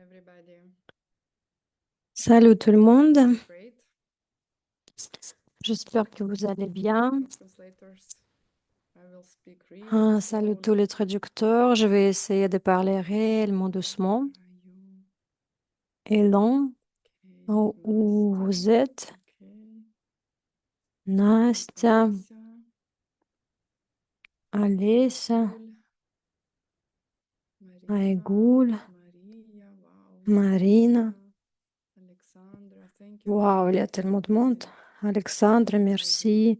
everybody. Salut tout le monde, Great. j'espère que vous allez bien. Translators. I will speak really Salut slowly. tous les traducteurs, je vais essayer de parler réellement doucement You. et lent. Okay. Où Nastya. vous êtes? Okay. Настя, Natasha. Alessa, Aygul. Marina. Aigul, Maria. Wow. Marina. Selena. Alexandra. Thank you for Waouh, il y a tellement de monde. visit. Alexandre, merci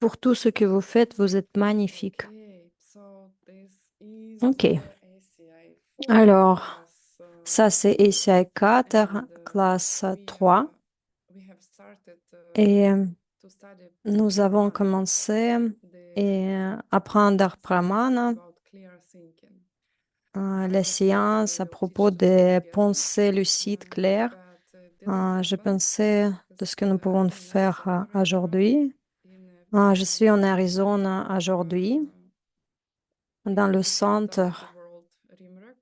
pour tout ce que vous faites, vous êtes magnifique. Okay. So this is Ok, ACI 4 alors, class. ça c'est ACI 4, And classe we 3. we have started Et to study nous avons Pramana, commencé the et apprendre science Pramana, about clear thinking. I la was thinking science we à will teach propos des together, pensées lucides claires. but it didn't Je happen pensais de ce because que nous pouvons I'm in faire Arizona right now, aujourd'hui. in Je suis en in Arizona aujourd'hui, dans le in capital of the centre. world, Rimrock.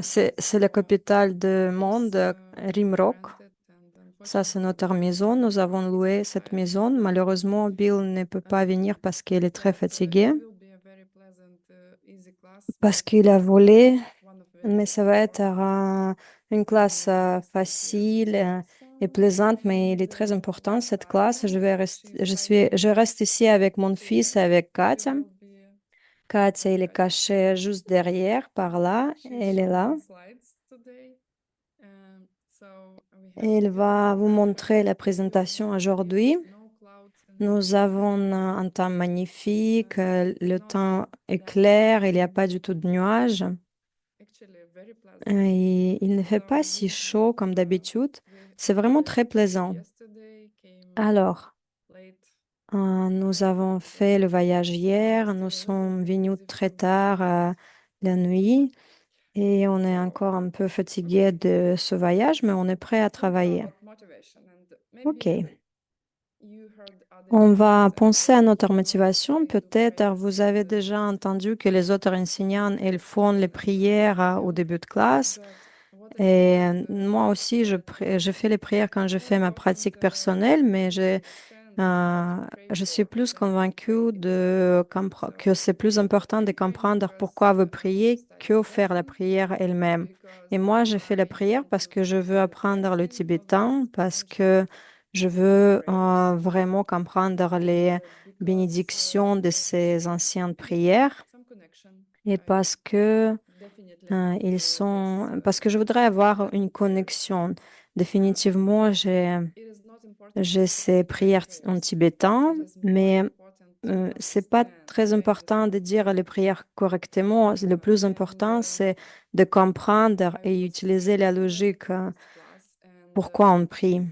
C'est la So capitale du this monde, we have Rimrock. rented, and Ça, c'est unfortunately notre Bill maison. Nous avons is loué not cette tired. maison. Malheureusement, Bill ne peut pas venir parce qu'il est très But fatigué, it will be a very pleasant, easy class parce because qu'il a volé. one of Mais very ça va être important une classe university here. facile et So plaisante, mais il and est très important cette classe. Katya, she's Je hiding reste ici avec mon here. fils et avec She Katya. will be Katya, il est caché juste derrière, par là. she's Elle est là. showing slides today. So we have Et elle va vous beautiful montrer la weather. présentation There is aujourd'hui. no clouds in the Nous sky. avons un temps magnifique, It's le not temps est that clair, il n'y a sunny. pas du tout de nuages. Actually, very pleasant. Et il ne fait pas So si we chaud have comme d'habitude. C'est we vraiment très plaisant. yesterday came Alors, late nous avons and fait le voyage now hier, nous still a little sommes bit venus busy très from the tard morning. la nuit et on est So encore un peu fatigué de ce voyage, mais on est prêt à think travailler. about motivation and Ok, maybe you heard other on va teachers and penser à notre you motivation. they do Peut-être prayers vous and avez déjà entendu que les autres enseignants, ils font les prières au début de classe. but what I Et found moi aussi, that je fais les prières quand je it's more fais ma important pratique personnelle, mais to understand what you pray je suis for plus than to pray convaincue itself. que So c'est plus important de I'm praying comprendre because pourquoi vous I want to priez study que faire la Tibetan, prière elle-même. Et because moi, je fais la I prière want parce to que je veux study the apprendre le blessing of this tibétain, parce century que je of veux prayers vraiment comprendre and les because bénédictions de ces anciennes prières. some connection. Et I parce que definitely need this parce que je voudrais avoir une connexion. Définitivement, it is not important j'ai just to ces recite prières en prayers. tibétain, It is more mais important to c'est pas understand très why this important de was dire said. les prières correctement. Le plus And important, c'est de comprendre I et was utiliser la prepared logique, for this class and pourquoi on prie.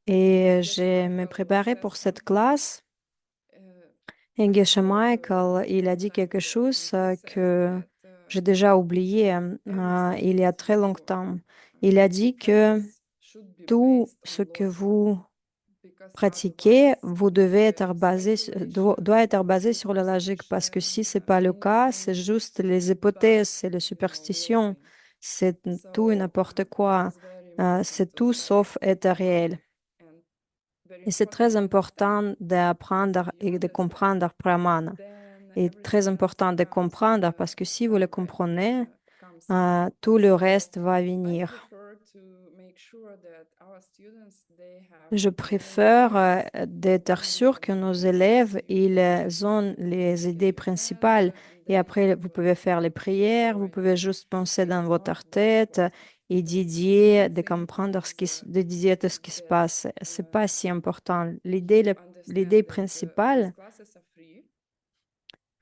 Et Geshe j'ai me Michael préparé said pour cette something. classe. Uh, Et I Geshe forgot Michael, il a long dit time quelque ago, and chose he says que that j'ai déjà oublié everything il y a très you longtemps. Il a dit que practice should be tout based ce on que logic, vous because pratiquez, otherwise vous devez être the basé, doit speculation être or basé sur la logique, parce que si superstition, c'est pas le cas, c'est anything juste les but hypothèses, c'est les real superstitions, thing. c'est tout et So n'importe it quoi, is very important c'est to tout study sauf être Pramana réel. and very Et c'est important très to understand. important d'apprendre You et de understand, comprendre Pramana. then Et très everything else important de comes comprendre parce que si vous le right back, comprenez, comes easy. tout le So reste va I venir. prefer to make sure that our students they have Je préfère volunteers d'être in sûr different que nos élèves, university ils just ont to les speak in idées Tibetan, principales and et then après, have vous pouvez faire les prières, vous foreign pouvez juste penser it dans is not votre very tête important. et The main d'idée, de thing comprendre is de d'idée de ce qui se that passe. C'est pas si important. you L'idée understand that these principale classes are free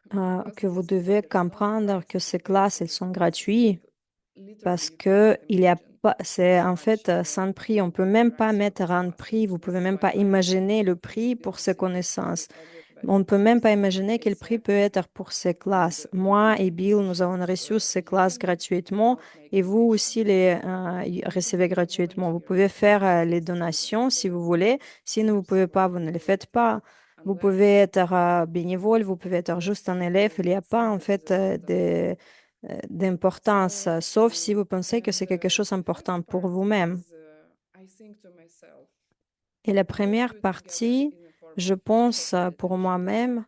because que it vous is free. devez There is no comprendre price que to ces pay classes, for elles this sont class. It's like gratuites. Parce literally you que cannot il y a imagine pas, c'est how en much fait sans prix. On peut the même pas price for mettre this un class. prix. Vous This pouvez is même why pas I imaginer le think prix pour this ces is free. connaissances. Everybody On ne peut même pas receives imaginer quel prix ASI, peut être pour ces and classes. we Moi et didn't Bill, nous avons choose reçu ces classes Udemy gratuitement without et make vous donation. aussi les You can recevez be a gratuitement. Vous volunteer pouvez faire as les a student donations si vous voulez. to Sinon, vous pouvez receive pas, our vous ne les credit, faites pas. Vous pouvez unless être bénévole, vous pouvez être juste un élève. Il n'y a pas en fait d'importance, sauf si vous pensez que And c'est quelque chose the first d'important pour part vous-même. is I think to myself, Et la let's première do it together partie, in the form je of pense short pour meditations. moi-même,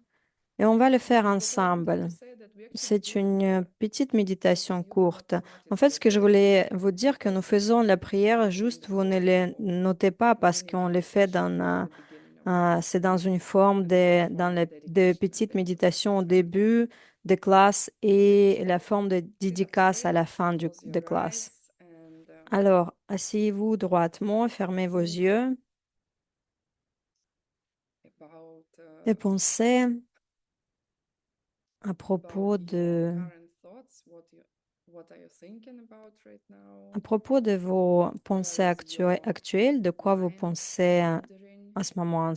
et on va le faire And what I wanted to ensemble. say that we actually C'est do it une petite because méditation you will courte. En fait, ce automatically que je fall voulais into vous dire, que the nous same faisons la prière, breathing juste vous ne les of notez pas parce mini qu'on les fait meditation at the beginning of the c'est lesson dans une forme and then the dans form les of de dedication at petites the end of the méditations au class, right? début de classe et la So forme de sit up dédicace à straight, la fin close de your classe. eyes, and Alors, asseyez-vous droitement, fermez vos think yeux about et pensez à about propos your de current thoughts. What are you thinking about right À now? propos de vos Where pensées is your actuelles, de quoi vous mind pensez wandering à ce moment in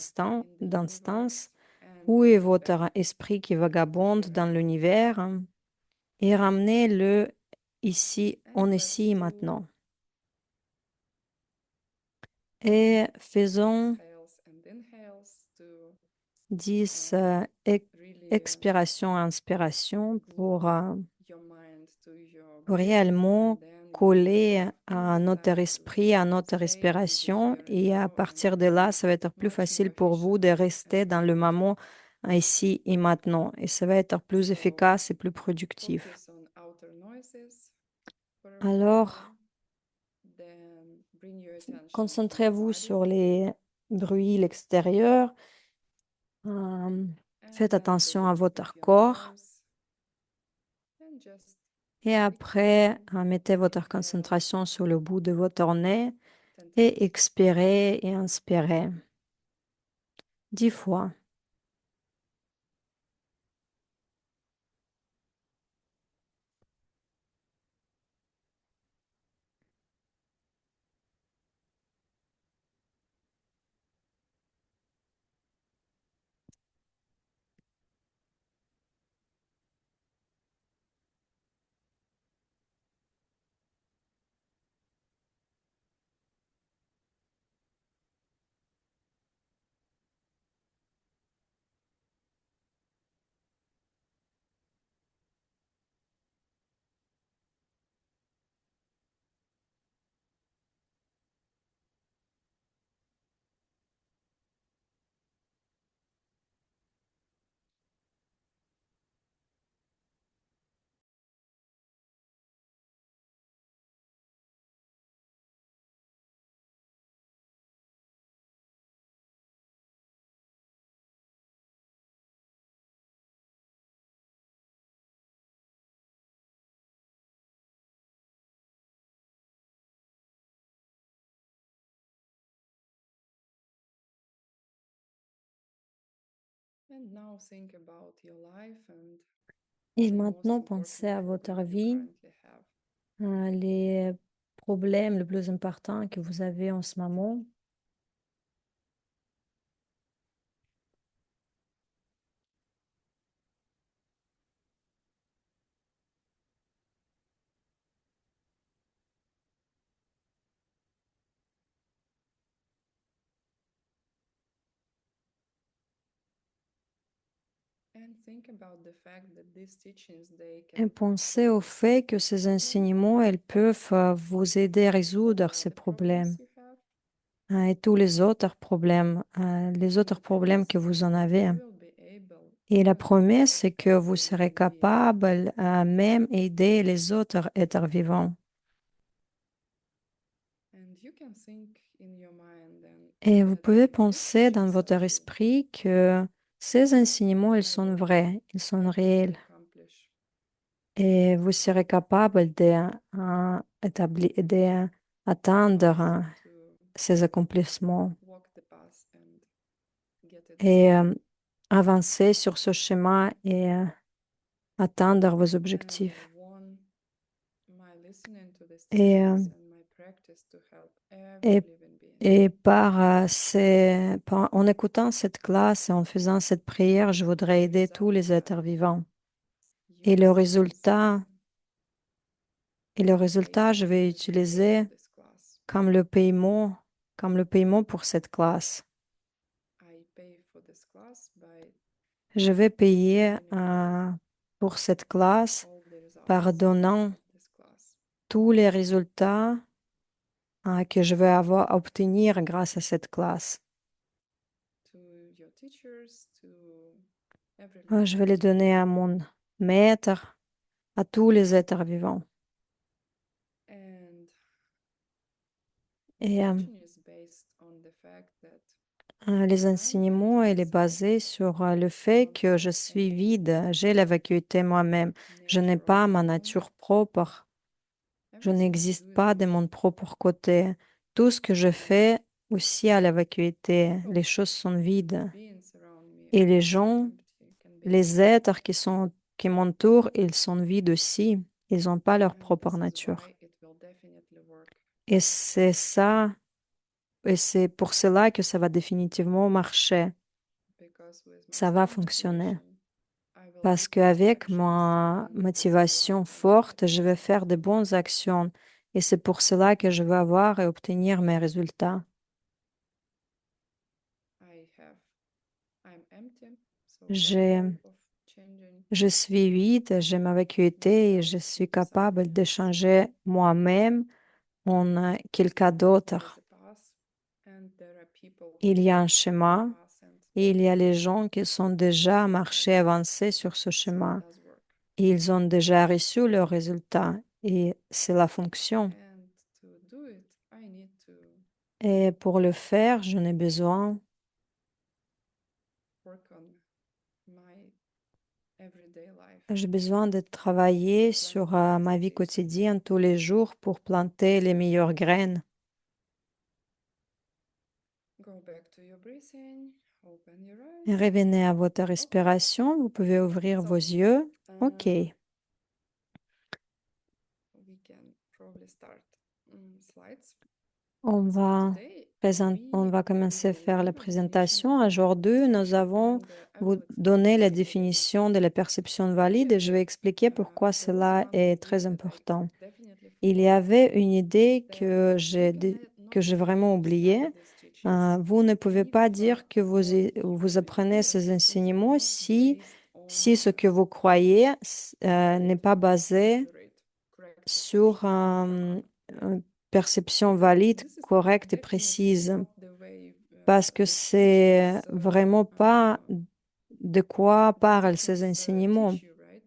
the d'instance, universe and où est bring it back votre esprit qui to vagabonde here dans and now. l'univers et ramenez-le And let's ici, do maintenant. Et 10 faisons exhales and inhales to 10 uh, really expirations, inspirations glue your mind to your pour breathing réellement and then coller use à the notre time to esprit, à notre stay in the respiration. here and Et à now and partir de là, be ça va être plus much more facile pour vous de efficient rester and dans le moment productive. ici et maintenant. Et ça va être plus So efficace et plus productif. focus on outer noises for a Alors, while, then bring your attention to your concentrez-vous body sur les bruits extérieurs. and Faites then to attention the à tip of votre your corps. nose and just Et après, begin. mettez votre Inhale concentration sur le bout de votre nez 10 et times. expirez et inspirez 10 fois. And now think about your life and Et the most maintenant, pensez important à votre problem you vie, currently have. les problèmes les plus importants que vous avez en ce moment. And think about the fact that these teachings they Et can pensez au fait que ces problem enseignements, elles peuvent vous aider à all résoudre ces other problèmes problems you have. et tous les autres And at problèmes this que vous en point avez. you will be able Et la even to promesse, help c'est que vous every serez living being. capable à même aider les autres êtres vivants. And you can think in your mind and Et vous that pouvez these penser dans teachings are votre true esprit que ces enseignements, ils and I sont believe vrais, ils sont I can réels. accomplish Et vous serez capable d'atteindre to ces accomplissements walk the path and get it et done. avancer sur ce chemin et atteindre vos And I objectifs. want my listening to these Et, teachings and my practice to help every et, living being. et en écoutant cette classe et en faisant cette prière, je voudrais The aider tous result les that êtres vivants. you Et will le see on résultat, screen et le is résultat, je payment vais that you pay utiliser for this class. comme le paiement pour cette classe. I pay for this class by Je vais payer gaining more pour cette classe all the results pardonnant this class tous les résultats que je vais avoir à obtenir grâce à cette classe. to your teachers, to every Je living vais les being. donner à mon maître, à tous les êtres vivants. And the Et teaching is based on the fact that les I'm enseignements, empty elle est inside. basée sur le I fait don't que je have suis any vide, j'ai la vacuité moi-même. Je n'ai nature of pas my ma own. nature propre. Je Everything I n'existe do is pas de mon propre côté. Tout ce que je fais aussi a la vacuité. Les choses sont vides. beings around me Et are les also gens, empty, can be les empty. êtres qui m'entourent, ils sont vides aussi. Ils n'ont pas leur And propre this is nature. why it will definitely work. Et c'est ça, et c'est pour cela que ça va définitivement marcher. Because with my Ça va strong fonctionner. motivation, I will Parce do good qu'avec actions ma and this will motivation align with my forte, je vais destiny. faire de bonnes actions. Et c'est pour cela que je vais avoir et obtenir mes résultats. I have, I'm empty, so J'ai capable of changing Je suis vide, j'ai ma vacuité et myself je suis into capable something de changer moi-même en quelqu'un there is d'autre. a path and there are people who Il y a un walk that chemin path and et il y a les gens qui sont déjà see marchés, things. avancés sur ce So it chemin. does work. Et ils ont déjà reçu leurs résultats et c'est la fonction. And to do it, I need to Et pour le faire, je n'ai besoin, work on my everyday life, j'ai besoin de travailler plant sur the right ma vie seeds. quotidienne tous les jours pour planter les meilleures graines. Go back to your breathing, open your Et eyes. revenez à votre Okay, respiration. Vous pouvez ouvrir vos so yeux. OK. we can probably start slides. On So va, today on we va will commencer à go faire la over definition of présentation. Aujourd'hui, nous perception avons and I vous will explain donné la why it is définition de important. la perception valide Here, et je vais expliquer pourquoi there was cela one est idea très that I important. definitely Il y forgot avait une idée that you que cannot j'ai vraiment oubliée. start these teachings Vous ne pouvez if pas dire que what vous you apprenez believe ces is enseignements not based si on ce que vous croyez n'est valid, pas basé accurate, correct sur perception une perception because valide, this is correcte et definitely précise. not the way Parce que the c'est teachings vraiment pas de quoi these parlent ces teachings enseignements. teach you, right?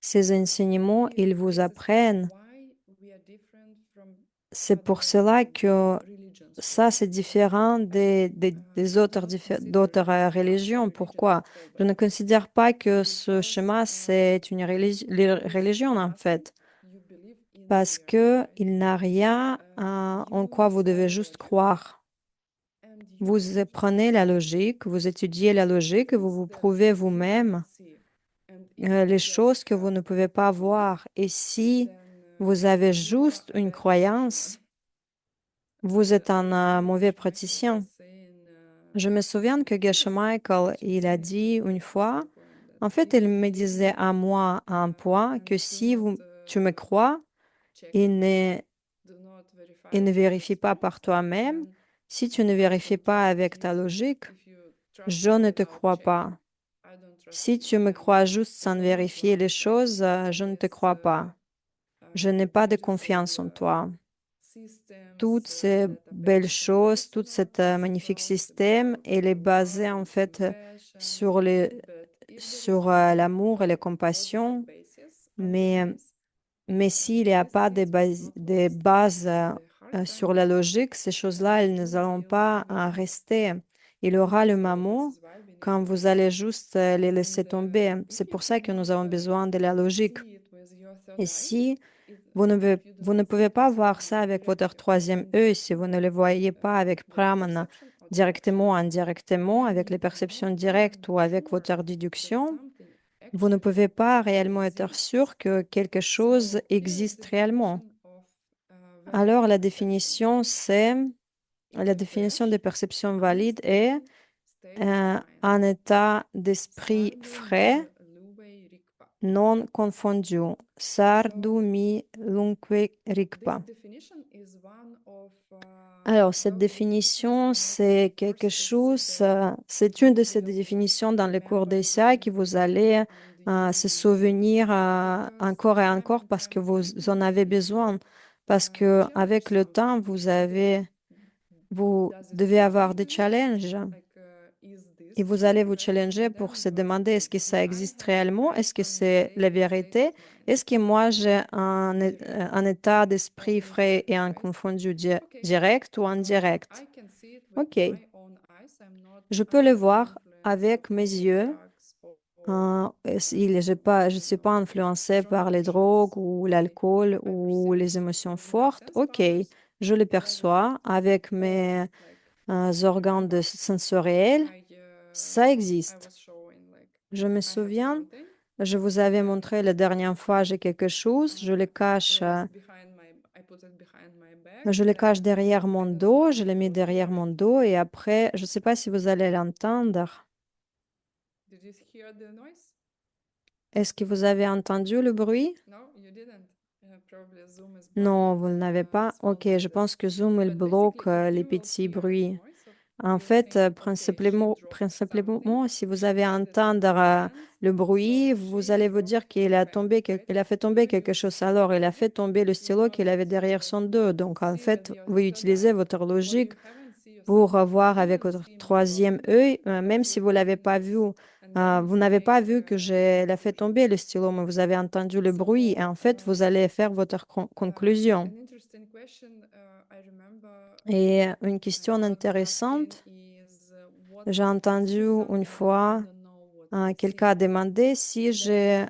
Ces enseignements, ils vous This is apprennent. why we are different from C'est pour other cela que religions, for ça, c'est example. différent I des do autres, not consider d'autres this path a religions. religion Pourquoi? at all, Je but ne considère pas que ce because chemin, c'est une this religion, en path fait. you believe in Parce reality, que right? il n'a rien en You quoi vous devez follow juste logic croire. and you Vous prove prenez la logique, vous étudiez la logique, vous things vous that prouvez you cannot vous-même see. And if you les just choses que vous have ne pouvez a pas belief, voir. Et si then vous avez you are juste a une bad practitioner. croyance, vous êtes un mauvais Geshe Michael was praticien. saying Je me souviens que he Geshe was Michael, actually il a saying dit une at fois, some point that en fait, if il you me believe in disait me à moi à un point que and do si not tu me crois check et it, ne, do not verify et it ne with your vérifie pas par experience, toi-même, then si tu ne I vérifies don't pas trust avec you. ta logique, If you trust je me ne te without crois checking, pas. I don't trust Si you. tu me And crois juste in sans the long vérifier run, les choses, all je ne te these crois pas. Je n'ai pas de beautiful confiance en toi. Toutes systems ces that are belles based on choses, tout rational cet magnifique principles, it's système, about il est basé love en and fait compassion. sur But if there is l'amour et la no logical compassion, basis mais, underneath, mais s'il n'y a these pas seeds will not des last. bases And the hard sur times la logique, ces choses-là, elles ne allont will pas never come. rester. Il aura le So this moment is why we need quand vous logic. allez juste les laisser And tomber. C'est if you pour ça que cannot nous avons besoin de la logique. see it with your third Et eye, si if, if you do vous ne not see pouvez it pas with voir ça avec votre directly troisième or œil, si vous indirectly, ne le voyez pas avec with Pramana, perception or directement ou deduction, indirectement, avec then les you perceptions cannot directes be ou avec sure votre that déduction, something vous ne actually pouvez pas réellement être exists. sûr que quelque chose So here is existe the réellement. definition of valid Alors, perception. It's la a définition de fresh, perception valide est unstable state of mind. un état d'esprit Sardu frais, mi luwei rikpa. non confondu. So Sardu mi lunque this rikpa. definition is one of Alors, cette those definitions définition, in all the c'est quelque courses chose, that c'est une you de ces will définitions dans les cours remember d'essai during que vous allez and se souvenir encore et encore having parce que time vous en finding avez the besoin. Parce que challenge avec le temps, something. vous Does it devez feel avoir right des to you? challenges. Like, is Et this vous true? allez vous Right? challenger And pour then se you ask, demander est-ce que do ça I existe have the réellement? right Est-ce que c'est la conversation state vérité? of mind? Est-ce que moi j'ai un Direct état d'esprit or frais et indirect, right? inconfondu Okay. direct ou indirect? I can see it with Ok, my own eyes. je peux I'm le not voir influenced of avec mes any yeux. drugs or Je ne I don't suis pas know, influencée strong par les emotions. drogues ou Okay. l'alcool I ou perceive les it émotions with my fortes. sense Ok, powers. je les Does it perçois avec all mes like organes remember? sensoriels. I Ça I existe. was showing like Je me I have souviens, something je vous and avais then montré la dernière fois, j'ai quelque chose, I placed behind my I put it behind my back je le and cache then derrière mon I don't know dos, how je le it mets will be, derrière right? mon dos et après, je ne sais pas si vous allez l'entendre. Did you hear the noise? Est-ce que vous avez entendu le bruit? No, you didn't. Probably Zoom is Non, blocking vous ne l'avez pas. small Ok, je noises. pense que Zoom, il But basically, bloque if les you will petits hear the bruits. noise, so En you'll fait, think, okay, she dropped something. si vous She avez put it in entendu my hands, le bruit, so vous she allez vous dropped dire qu'il her a pen, tombé, right? il a fait tomber You quelque use chose. Alors, il a fait logic tomber le in stylo qu'il order avait derrière to son dos. Donc, en see with fait, your vous third utilisez eye. votre What logique you haven't see pour yourself. You voir avec didn't votre see my troisième body, œil, but même si you vous l'avez heard pas vu. noise. And then Vous you n'avez pas make vu que your j'ai l'a fait conclusion. tomber le stylo, mais vous avez entendu le bruit. Et en So, fait, vous allez faire votre conclusion. an interesting question I remember Et une question I was asking intéressante, is what j'ai if I entendu see une something but I fois don't know what I quelqu'un a see? demandé si Then je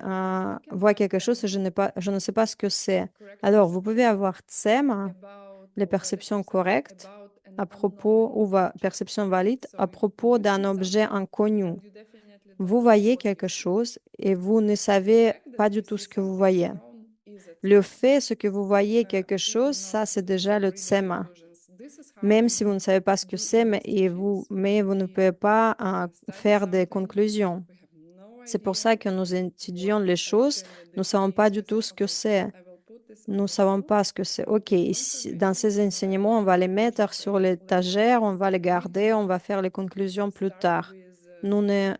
you can vois have quelque chose et them je ne sais pas ce que c'est. correct Alors, vous pouvez perception avoir TSEM, about les or valid perceptions perception correctes about an à propos unknown ou object. perception valide à So propos you d'un see objet something inconnu. and you definitely Vous don't know voyez what you quelque see. chose et vous ne The savez fact pas that du you tout see ce que vous something voyez. unknown is a Le TSEM. fait, ce que vous voyez quelque chose, Even not ça, c'est for déjà le previous TSEM. conclusions. This is how Même we si vous ne savez pas ce que do c'est, investigations. mais vous ne We pouvez pas study faire des something, conclusions. we have no C'est pour idea ça que nous what étudions les choses. actually Nous ne this savons pas means. du We say, tout ce que okay, c'est. I will put this Nous on ne the savons shelf pas ce que c'est. OK, with no ici, dans information, ces and I will enseignements, on va les mettre sur regurgitate later. l'étagère, on va les We garder, on va faire les conclusions plus start tard. with Nous ne,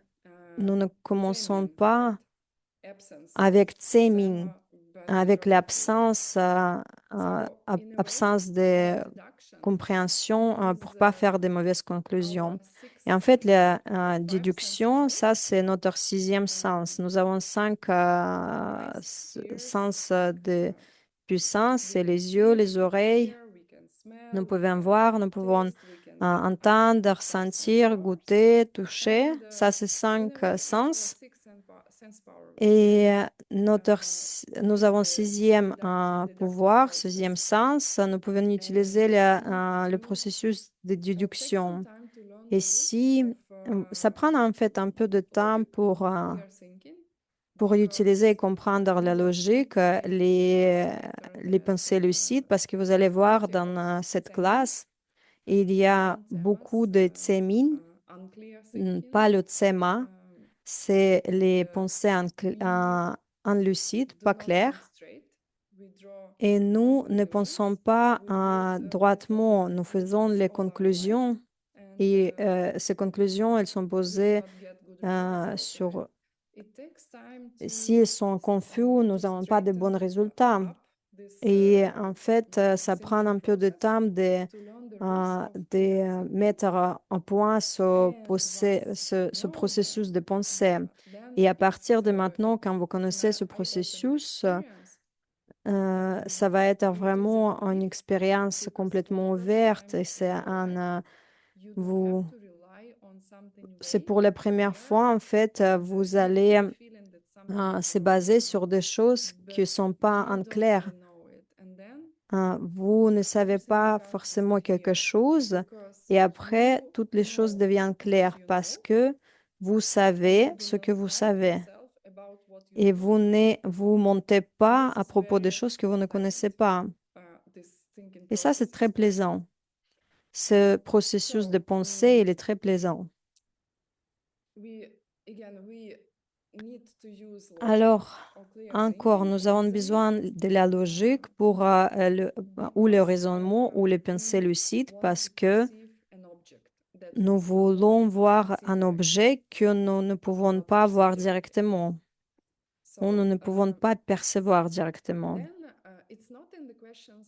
nous ne commençons taming, right? pas Absence of avec Tsemin, thema, but avec withdrawing. l'absence So in a way, absence de deduction compréhension pour is pas faire de mauvaises our conclusions. Et sixth en fait, la or five sense, déduction, right? ça, c'est notre sixième sens. Nous avons cinq Eyes, ears, sens de puissance, we c'est can les yeux, see, we les can oreilles. hear, we can Nous smell, we pouvons can voir, nous pouvons taste, we can entendre, five sense sentir, powers. goûter, toucher. And Ça, c'est in cinq a way, it's our sens. sixth sense power. We Et can nous use avons the sixième deductive pouvoir, sixième process sens. Nous pouvons and utiliser le you processus de take some déduction. time to learn Et the rules si of ça prend en fait un peu de temps logic, clear thinking, pour utiliser et because comprendre la most logique, people consider les that pensées lucides, parce que vous allez voir plenty dans of cette tsemin, classe, il y a non beaucoup tsemas, de tsémines, unclear thinking, pas le tséma, c'est les and pensées we lucides, do pas not think claires. straight. We draw Et nous ne pensons conclusions. pas We put droitement, nous faisons results les over our life, conclusions and et ces conclusions, elles sont we do posées not get good results out of it. sur It takes time s'ils sont confus, nous to n'avons pas de bons straighten résultats. up this Et en fait, ça prend thinking un peu de process, temps to learn the rules of clear thinking. mettre en point And once you ce know processus them, de pensée. Et then à partir de maintenant, it's quand vous an connaissez ce eye-opening processus, experience. ça va être You do the vraiment une repeat expérience because for the complètement first ouverte. time Et c'est in your life, you don't have vous, to rely on something c'est vague, pour la première clear, fois, en fait, and vous you will allez be feeling that something se will baser change. sur des choses qui ne But sont pas you en don't clair. even know it. And then Vous ne savez everything pas becomes forcément quelque clear chose because et après, you toutes les choses know deviennent what claires you parce know que vous and you savez do ce que not vous lie to savez yourself about what you et don't know. vous mentez And pas this à is propos des very choses que vous ne connaissez pleasant. pas. This thinking Et ça, c'est process is très pleasant. plaisant. Ce processus de So pensée, il est très plaisant. we need to use logic Alors, or clear encore, thinking, nous avons reasoning, besoin de la logique pour ou le because raisonnement ou les pensées we lucides want parce to que perceive an object that nous we cannot voulons voir see un directly. objet que nous ne pouvons Cannot pas perceive voir directly. directement. où nous So ne pouvons pas percevoir directement. then it's not in the questions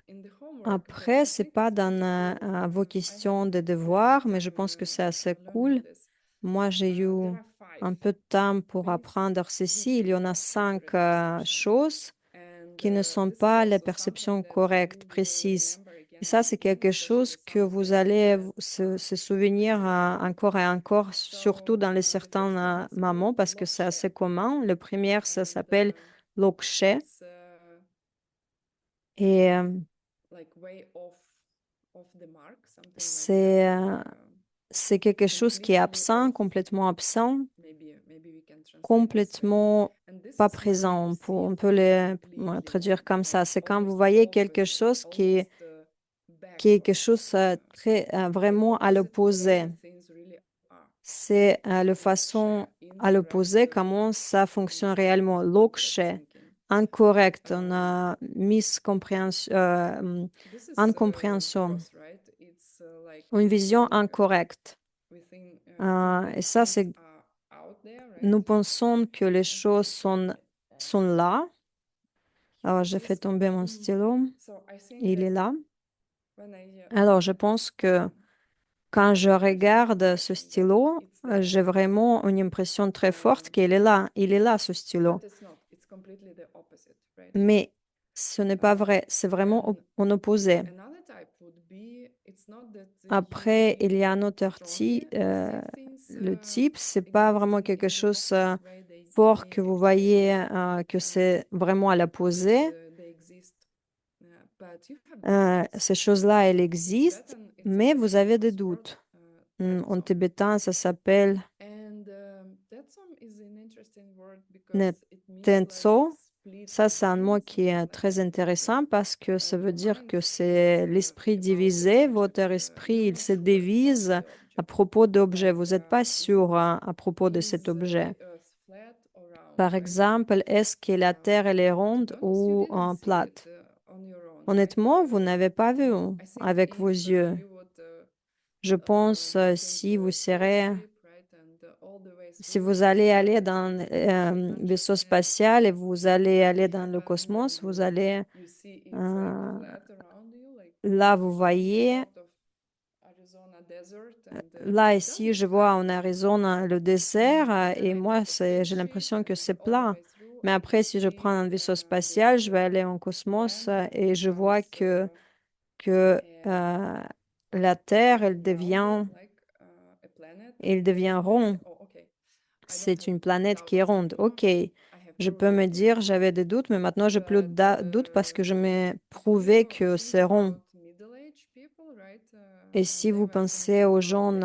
in the homework. Après, I c'est think pas it's dans pretty cool. vos I had questions de very good devoir, mais je time pense que c'est assez learning cool. this. Moi, j'ai eu There are five un peu de temps pour things apprendre which ceci. Il do y en a not occur 5 in perception. choses And qui ne sont this is pas les also something perceptions that correctes, you will précises. remember Et again ça, and c'est again, quelque chose especially que some of vous them allez that se souvenir encore et encore, surtout so dans les the first one certains is called mamans, parce que c'est lokshe, assez commun. Le premier, ça and s'appelle lokshe. it's Et like way off the mark, something like that, c'est like c'est quelque chose qui est completely absent, off. complètement absent, Maybe we can translate this way. complètement And this pas is when présent. you see On peut things le completely traduire wrong, comme like ça. C'est quand vous almost voyez quelque opposite, chose almost qui est quelque chose backwards, très the vraiment à opposite the l'opposé. way things really are. C'est la Lokshe, façon à incorrect l'opposé comment ça fonctionne understanding réellement. of incorrect Lokshe, thinking. incorrect, on a miscompréhension, This is incompréhension, gross, right? It's like une we vision think incorrecte. Et ça, things c'est, are out there, right? nous pensons que les And this choses is like sont là. here Alors, it j'ai fait is. tomber mon stylo. So I think Il est that là. when I Alors, je pense que quand je have the regarde ce impression that stylo, it's there, j'ai vraiment une impression très forte qu'il est là. Il est là, ce stylo. but it's not. It's completely the opposite, right? Mais ce n'est pas vrai. C'est vraiment Then en opposé. another type would be it's not that you Après, il y a un autre strongly see things le type, c'est pas vraiment existing quelque in the chose opposite way they fort que may vous actually voyez be, que c'est vraiment à that l'opposé. they exist. But you have doubts. Ces choses-là, elles In existent, Tibetan, it's a mais very vous avez des famous word, doutes. En tetsum. tibétain, ça s'appelle And tetsum is an interesting word ne because it means like Tenso. split Ça, c'est un mot mind, qui something est like très that, right? intéressant parce que ça veut Your dire mind que thinks c'est l'esprit about the divisé. object. Votre esprit, You're il not se sure about divise the à object. propos d'objets. Vous Like, n'êtes pas sûr à propos de cet is objet. the Earth flat or round, Par right? exemple, est-ce que la Terre, elle est To ronde be honest, you ou didn't see it plate? on your own, right? Honnêtement, vous n'avez pas vu I think avec vos if yeux. you would Je pense get si into vous a serez, spaceship, right, and all the way si through vous it, allez aller dans you un can't just vaisseau spatial et vous allez aller nothing dans le happen cosmos, and vous allez you see it's like euh, flat around you, like là, vous some voyez. sort of Arizona desert, and Là, it ici, doesn't je vois en happen. Arizona le désert And then et I moi, take a j'ai spaceship l'impression que and c'est all the plat. way through Mais I can après, si je prends see un vaisseau spatial, this je vais aller en cosmos land et je vois becomes que uh, la Terre, rounded like a planet, elle and then devient you can say, ronde. oh, okay, I don't C'est have une planète qui est doubts ronde. anymore. OK, I have je peux proven me it to dire, myself. j'avais des doutes, mais maintenant, j'ai plus de But doutes parce que je m'ai if prouvé you que think c'est rond. about middle-aged people, right, Et and si they vous were thinking pensez aux about gens the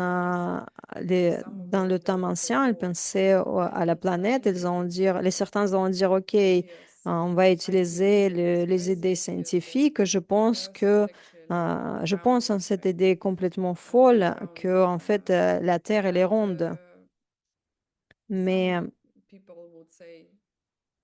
Earth, some of dans them le temps told that, ancien, ils oh, pensaient I à la can planète, study ils vont it. dire, les certains vont dire, OK, Yes, on va I believe utiliser it is les idées present yet, scientifiques. because it actually Je pense en crumbles, cette right, idée complètement folle around que, you. en fait, la Terre, elle est But ronde. Mais, some people would say,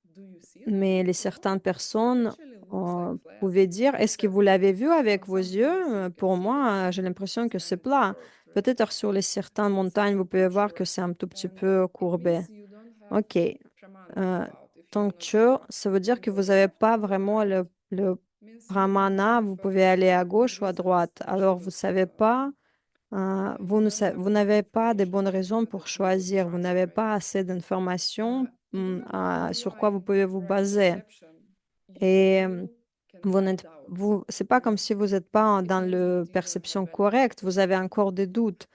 do you see the mais les things? No, certaines it personnes actually looks like flat. pouvaient dire, est-ce que vous l'avez vu avec On vos some yeux? hills you can Pour see that moi, j'ai l'impression it's que c'est kind of plat. curved, right? Peut-être sur les certaines It's montagnes, vous pouvez voir que puncture, c'est un tout petit and peu it courbé. means you don't have OK. pramana Euh, about if you're not Tincture, ça veut dire que vous middle n'avez left pas or vraiment right, le means you don't pramana. have Vous pouvez aller à good gauche ou à reasons droite. to Alors, vous choose. savez pas, You don't have vous enough n'avez pas de bonnes information raisons pour that you could choisir. Vous trust, n'avez right? pas assez d'informations Even when you sur are quoi vous in pouvez vous right baser. perception, you Et still can have doubts. c'est pas comme si vous n'êtes pas It dans means le that you don't have perception enough correcte. Vous avez information. encore des doutes.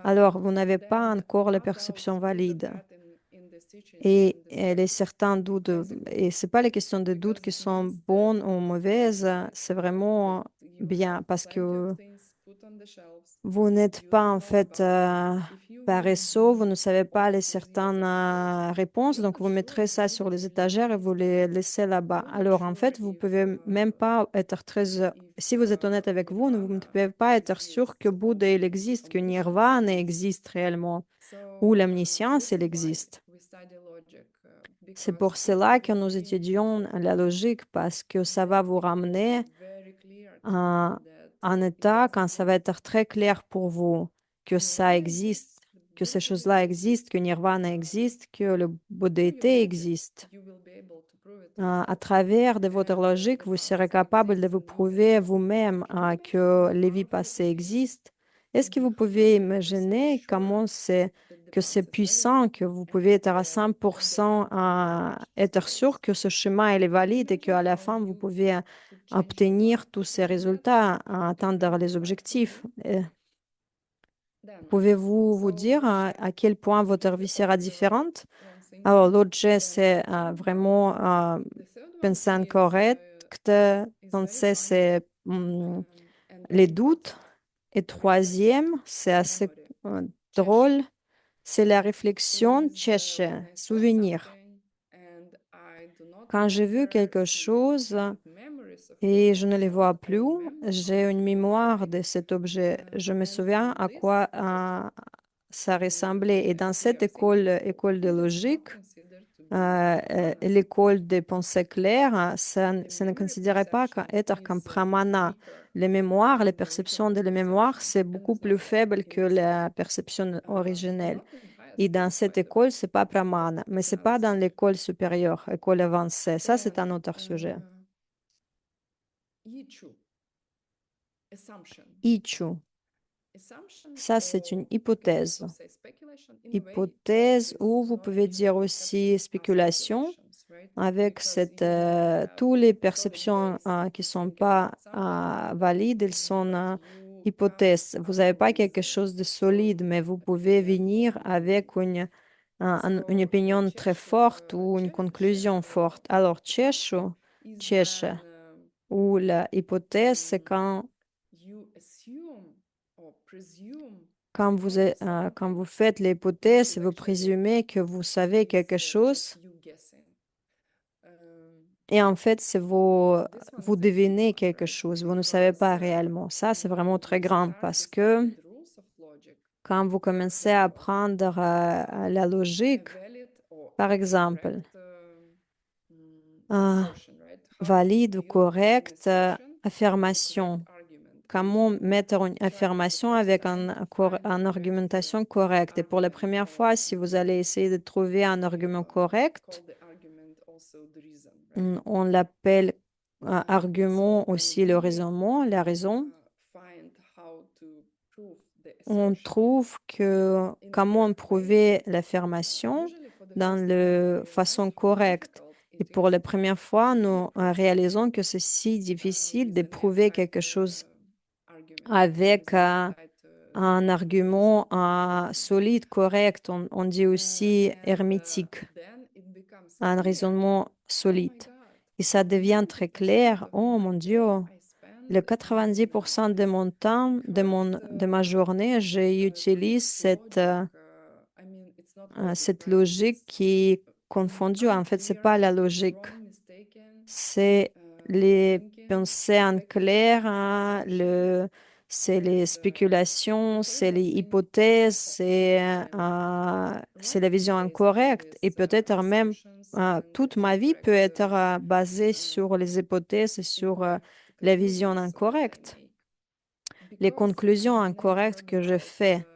Alors, vous n'avez pas Then encore la not doubts perception good or valide. bad in this teaching and in Les practice, certains doutes, as a good, et c'est pas les questions de doutes because qui it sont means that bonnes ou mauvaises, c'est that vraiment you have bien parce plenty of que things put on the shelves. vous n'êtes You pas don't en know fait about them. If you would paresseux, vous ne be savez pas les all these years certaines ago réponses, donc not vous sure, mettrez ça sur maybe les you didn't étagères et vous les understand. laissez là-bas. You're not Alors en sure fait, vous if pouvez même pas être if si vous êtes honnête avec vous, vous ne pouvez pas être sûr que exists Bouddha il also, existe, que omniscience Nirvana exists. existe réellement, ou So l'omniscience this elle is why existe. we study logic, C'est because pour it cela que would nous be étudions la logique, parce que ça va then vous it will be ramener very clear to à you that un it état quand doesn't ça va exist. être très clair pour vous que ça Nirvana existe, exists, que ces choses-là existent, que Nirvana existe, que le Through your Bouddhéité logic, existe. you will be able to prove it À yourself. travers de votre And logique, the vous past serez capable de exists, vous and you prouver will vous-même implement que les vies powerful passées techniques existent. Est-ce que vous pouvez behind it to say imaginer sure comment c'est that the que c'est past is valid puissant, que vous pouvez and être à that at the 100% end you will à reach this être place? sûr que ce chemin il est valide et Imagine qu'à la how fin, vous you pouvez could change your obtenir life tous ces like that résultats, à and atteindre make les your life objectifs. complete. Et Then, pouvez-vous vous dire so à quel point votre vie the sera other différente? one thing Alors, l'autre jet, then you c'est could think about. vraiment The third one penser en correct. is Donc, very ça, funny, c'est and les very good doutes. Et reflection troisième, c'est assez memory. drôle, Чаще c'est la réflexion is tchéche, when I saw souvenir. something and I do not Quand j'ai vu longer quelque see it, chose and memories of your et je ne les vois emotions, I plus, remember how j'ai it une looked mémoire like, de cet objet. Je me and souviens from à this quoi ça ressemblait. Et dans cette clear thinking, so école de this is not logique, considered to be pramana. l'école des pensées claires, The ça ne memory considérait pas perception être comme is pramana. weaker Les mémoires, les than the perceptions original de la mémoire, perception, c'est and beaucoup it's plus not bad faible in que this way, la perception but originelle. not in higher Et dans schools, by cette the way. école, c'est pas pramana, mais c'est pas That's dans l'école supérieure, école avancée. Ça, c'est then un autre sujet. Yichu, assumption. Ichu, Assumption, ça, c'est une or you can hypothèse. also say speculation. In a way, all Hypothèse, ou its vous pouvez knowledge and dire aussi perceptions are spéculation, speculations, right? avec Because cette, you do not have tous les solid perceptions base qui to sont think pas about something, valides, elles sont but you come hypothèses. Vous up n'avez pas with quelque chose de solid solide, mais vous pouvez opinion venir on avec it. une So opinion très forte ou une conclusion forte. Alors, assumption is tcheche, when ou la hypothèse, c'est you assume or presume to quand know quand vous something faites which l'hypothèse, is vous actually présumez que vous savez is quelque just chose. you guessing. Um, Et en fait, c'est this one vous is the huge devinez one, quelque right? chose, vous ne savez Because pas réellement. Ça, c'est vraiment when très you grand start parce with que valid rules of logic, quand vous commencez à so apprendre la a logique, valid or par a exemple, correct euh, assertion, right? How to valide ou build an correcte assertion with a correct affirmation. argument, and Comment you mettre une try for the affirmation first avec time to find the une correct argumentation correcte. Et pour la argument, première or fois, si vous allez essayer de trouver un we argument correct, call the argument also the reason, right? on l'appelle argument So when aussi le we raisonnement, la raison. find how to prove the On assertion trouve que in the comment correct way, prouver l'affirmation usually for the dans first time we la realize façon how correcte. difficult Et it pour is la première fois, to nous prove réalisons something que c'est si difficile with de an prouver quelque airtight chose argument, avec with an airtight un argument reason. solide, correct. On dit aussi And hermétique, then it becomes un clear, raisonnement oh my solide. God, Et ça devient très 90% clair. of Oh my mon Dieu, day I le spend in 90% de this mon temps, correct de ma journée, j'utilise logic. I mean, it's not logic, cette right? logique It's qui est confondue. En fait, c'est unclear, pas la it's logique. wrong, mistaken C'est les thinking, pensées en clair, speculations, assumptions, c'est les and spéculations, the c'est horrible les thing hypothèses, when c'est la vision right-based on incorrecte. Et these peut-être même assumptions and toute ma vie peut incorrect être basée sur les hypothèses et sur incorrect la vision conclusions I incorrecte. make Les because I conclusions have never incorrectes heard que je about fais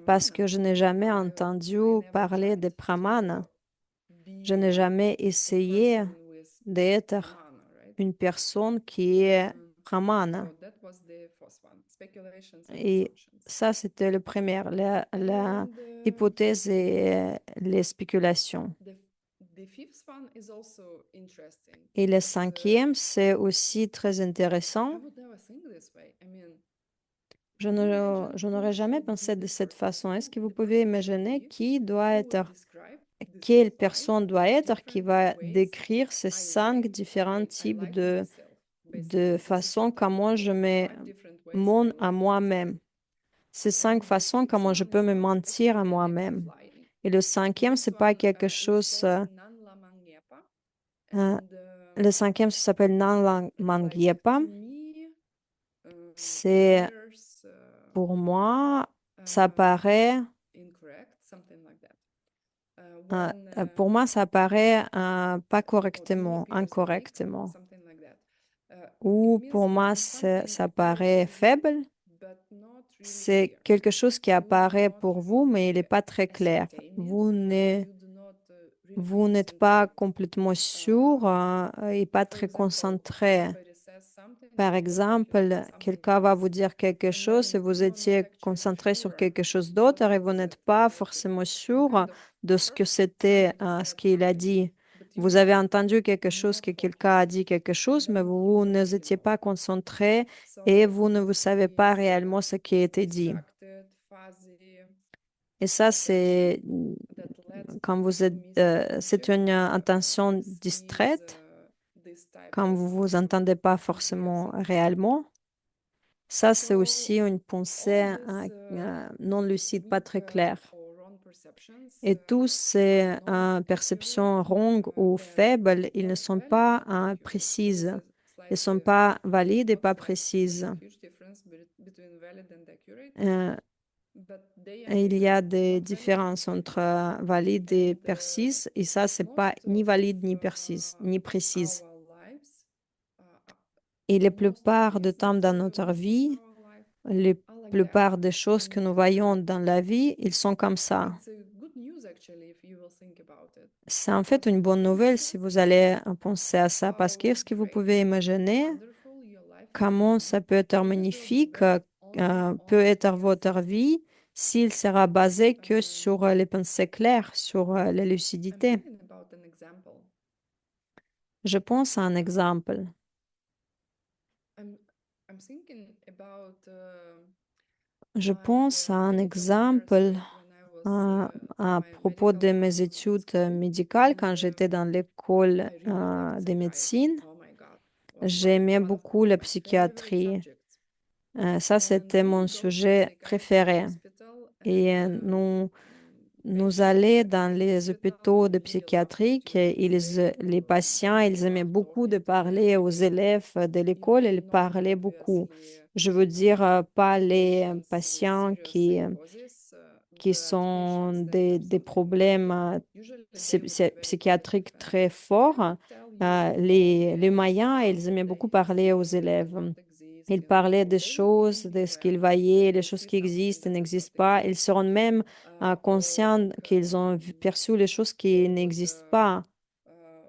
parce pramana. que je n'ai jamais I entendu never parler tried de to Brahman. Je be n'ai like jamais a essayé person with d'être pramana, right? une personne qui est So Brahmana. that was the first one, speculations and Et assumptions. ça, c'était le premier, la And hypothèse et les spéculations. the fifth one is also interesting, Et le but cinquième, c'est aussi très I intéressant. would never think this way. I mean, could you imagine Je who n'aurais jamais should be pensé de the cette façon. Est-ce que vous the pouvez person should imaginer be qui doit who would être, describe these quelle five personne doit être qui different va ways décrire ces I cinq like différents I types like myself. de Basically, this is façons what I'm comment looking je for. me Five different ways I montre à lie to myself. moi-même. Ces cinq And the façons sixth comment je one peux is me not mentir à actually an active moi-même. lying. Et le cinquième, This c'est pas one quelque is chose. called Nanlamangepa. Euh, And le cinquième, ça s'appelle it's like, Nanlangyepa. to me, C'est appears pour moi, ça paraît, incorrect, something like that. pour moi, ça paraît pas Or to me correctement, appears weak, incorrectement. something like that. It Ou means pour that moi, when something ça appears paraît weak, faible, but not C'est quelque chose qui apparaît pour vous, mais il n'est pas très clair. Vous n'êtes pas complètement sûr et pas très concentré. Par exemple, quelqu'un va vous dire quelque chose et vous étiez concentré sur quelque chose d'autre et vous n'êtes pas forcément sûr de ce que c'était, ce qu'il a dit. Vous avez entendu quelque chose que quelqu'un a dit quelque chose, mais vous ne étiez pas concentré et vous ne vous savez pas réellement ce qui a été dit. Et ça, c'est quand vous êtes, c'est une intention distraite, quand vous vous entendez pas forcément réellement. Ça, c'est aussi une pensée non lucide, pas très claire. Et tous ces perceptions wrong ou faibles, ils ne sont pas précises. Ils ne sont pas valides et pas précises. Euh, et il y a des différences entre valide et précise, et ça, c'est pas ni valide ni précise, ni précise. Et la plupart du temps dans notre vie, la plupart des choses que nous voyons dans la vie, ils sont comme ça. C'est en fait une bonne nouvelle si vous allez penser à ça, parce que est-ce que vous pouvez imaginer comment ça peut être magnifique, peut être votre vie s'il sera basé que sur les pensées claires, sur la lucidité. Je pense à un exemple. Je pense à un exemple à, à propos de mes études médicales quand j'étais dans l'école de médecine. J'aimais beaucoup la psychiatrie. Ça, c'était mon sujet préféré. Et nous allions dans les hôpitaux de psychiatrie et les patients, ils aimaient beaucoup de parler aux élèves de l'école, ils parlaient beaucoup. Je veux dire, pas les patients qui sont des problèmes psychiatriques très forts. Les Mayens, ils aimaient beaucoup parler aux élèves. Ils parlaient des choses, de ce qu'ils voyaient, les choses qui existent et n'existent pas. Ils seront même conscients qu'ils ont perçu les choses qui n'existent pas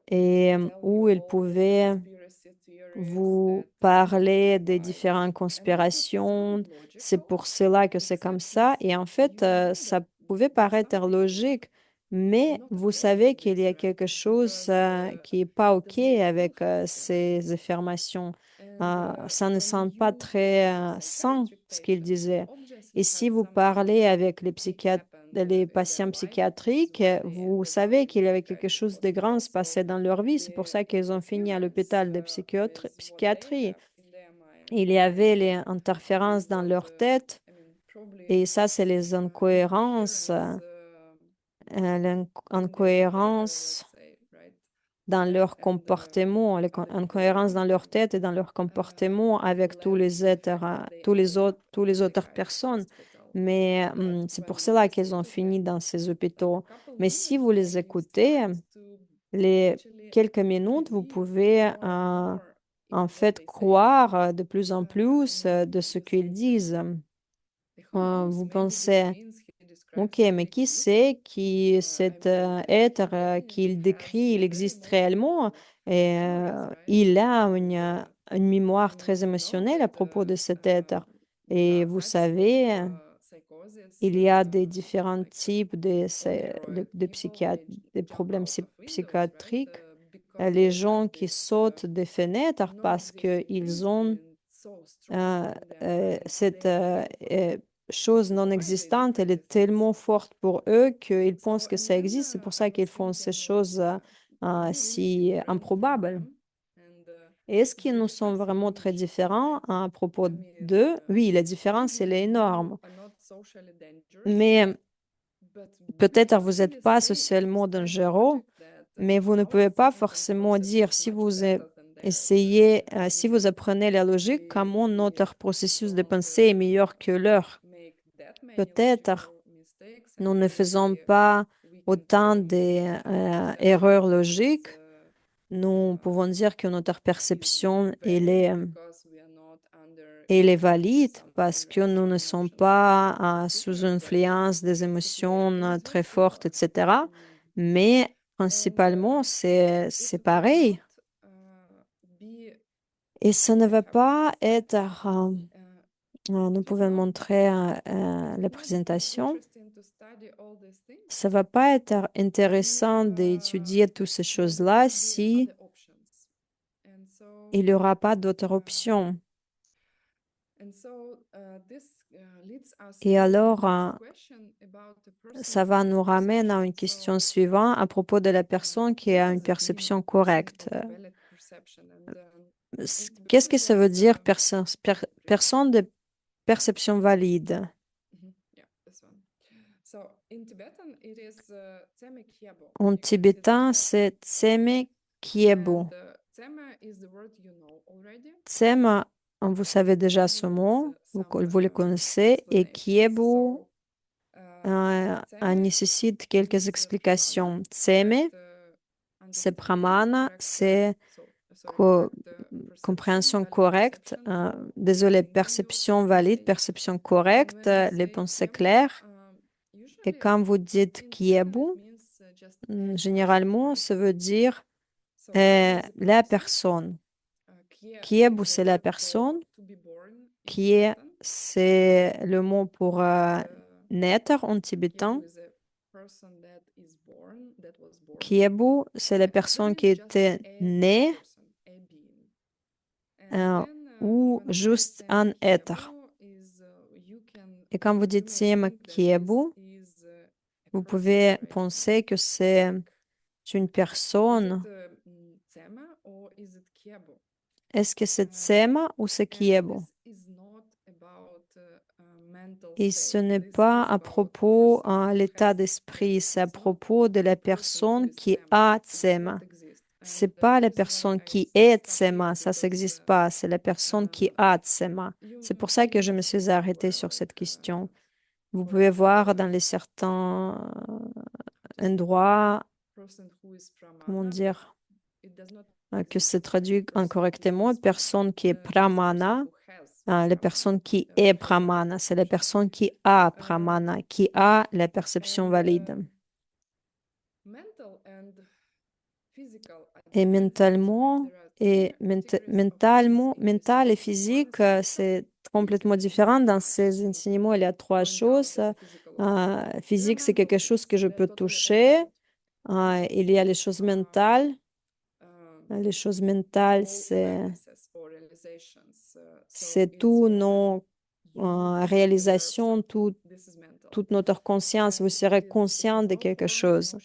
et où ils pouvaient vous parler des différentes conspirations. C'est pour cela que c'est comme ça. Et en fait, ça pouvait paraître logique, mais vous savez qu'il y a quelque chose qui n'est pas OK avec ces affirmations. Ça ne sent pas très sain, ce qu'il disait. Et si vous parlez avec les patients psychiatriques, vous savez qu'il y avait quelque chose de grand se passé dans leur vie. C'est pour ça qu'ils ont fini à l'hôpital de psychiatrie. Il y avait les interférences dans leur tête et ça, c'est les incohérences, l'incohérence dans leur comportement, incohérences dans leur tête et dans leur comportement avec tous les êtres, tous les autres personnes. Mais c'est pour cela qu'ils ont fini dans ces hôpitaux. Mais si vous les écoutez, les quelques minutes, vous pouvez en fait croire de plus en plus de ce qu'ils disent. Vous pensez, ok, mais qui c'est qui cet être qu'il décrit, il existe réellement et il a une mémoire très émotionnelle à propos de cet être. Et vous savez, il y a des différents types des problèmes psychiatriques. Les gens qui sautent des fenêtres parce qu'ils ont cette chose non existante, elle est tellement forte pour eux qu'ils pensent que ça existe. C'est pour ça qu'ils font ces choses si improbables. Et est-ce qu'ils nous sont vraiment très différents à propos d'eux? Oui, la différence, elle est énorme. Mais peut-être vous n'êtes pas socialement dangereux, mais vous ne pouvez pas forcément dire si vous essayez, si vous apprenez la logique, comment notre processus de pensée est meilleur que leur. Peut-être nous ne faisons pas autant d'erreurs logiques. Nous pouvons dire que notre perception, elle est Et il est valide parce que nous ne sommes pas sous influence des émotions très fortes, etc. Mais principalement, c'est pareil. Et ça ne va pas être, nous pouvons montrer la présentation. Ça va pas être intéressant d'étudier toutes ces choses-là si il n'y aura pas d'autres options. Et alors, ça va nous ramener à une question suivante à propos de la personne qui a une perception correcte. Qu'est-ce que ça veut dire personne de perception valide? En tibétain, c'est tseme kiebo. Tsema, vous savez déjà ce mot, vous le connaissez, et kiebo nécessite quelques explications. Tseme, c'est pramana, c'est compréhension correcte. Désolé, perception valide, perception correcte, les pensées claires. Et quand vous dites kiebu, généralement, ça veut dire la personne. Kiebu, c'est la personne. Kie, c'est le mot pour naître en tibétain. Kiebu, c'est la personne qui était née ou juste un être. Et quand vous dites Siem Kiebu, vous pouvez penser que c'est une personne. Est-ce que c'est Tsema ou c'est Kiebu? Et ce n'est pas à propos de l'état d'esprit, c'est à propos de la personne qui a Tsema. C'est pas la personne qui est Tsema, ça n'existe pas, c'est la personne qui a Tsema. C'est pour ça que je me suis arrêtée sur cette question. Vous pouvez voir dans les certains endroits, comment dire, que c'est traduit incorrectement, personne qui est pramana, la personne qui est pramana, c'est la personne qui a pramana, qui a la perception valide. Et mentalement, mental et physique, c'est complètement différent. Dans ces enseignements, il y a trois choses. Physique, c'est quelque chose que je peux toucher. Il y a les choses mentales. Les choses mentales, c'est tout nos réalisations, toute notre conscience. Vous serez conscient de quelque chose.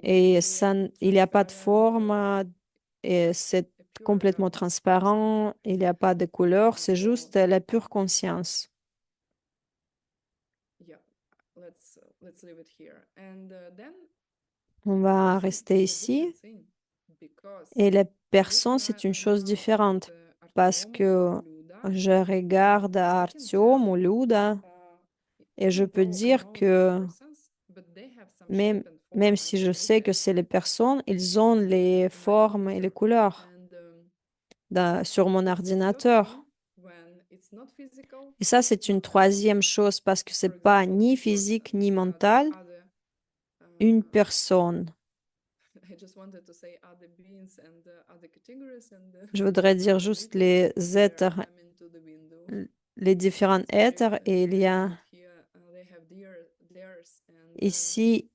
Et ça, il n'y a pas de forme, et c'est complètement transparent, il n'y a pas de couleur, c'est juste la pure conscience. On va rester ici. Et la personne, c'est une chose différente parce que je regarde Artyom ou Luda et je peux dire que même, même si je sais que c'est les personnes, ils ont les formes et les couleurs sur mon ordinateur. Et ça, c'est une troisième chose parce que c'est pas ni physique ni mental, une personne. Je voudrais dire juste les êtres, les différents êtres, et il y a ici,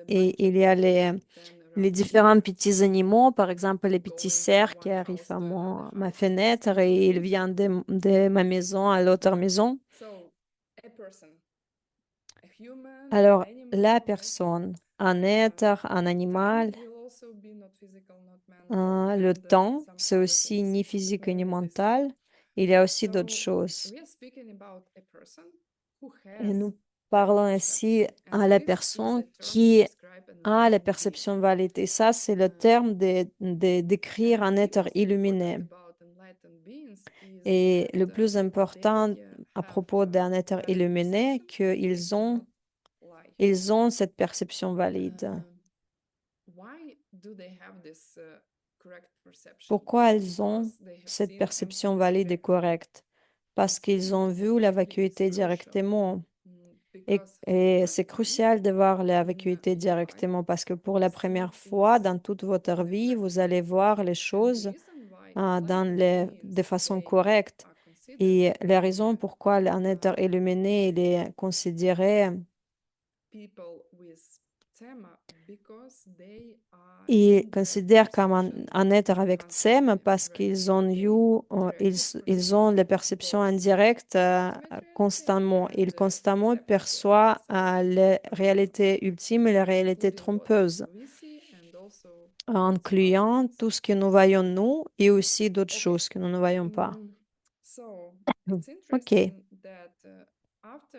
et il y a les différents petits animaux, par exemple les petits cerfs qui arrivent à ma fenêtre et ils viennent de ma maison à l'autre maison. Alors, la personne, un être, un animal, le temps, c'est aussi ni physique ni mental. Il y a aussi d'autres choses. Et nous parlons ici à la personne qui a la perception valide. Et ça, c'est le terme de décrire un être illuminé. Et le plus important à propos d'un être illuminé, ils ont cette perception valide. Pourquoi elles ont cette perception valide et correcte? Parce qu'ils ont vu la vacuité directement. Et c'est crucial de voir la vacuité directement parce que pour la première fois dans toute votre vie, vous allez voir les choses de façon correcte. Et la raison pourquoi un être illuminé il est considéré, il considère comme un être avec tsem parce qu'ils ont eu, ils ont les perceptions indirectes constamment. Ils constamment perçoivent la réalité ultime et la réalité trompeuse, incluant tout ce que nous voyons nous et aussi d'autres choses que nous ne voyons pas. Ok.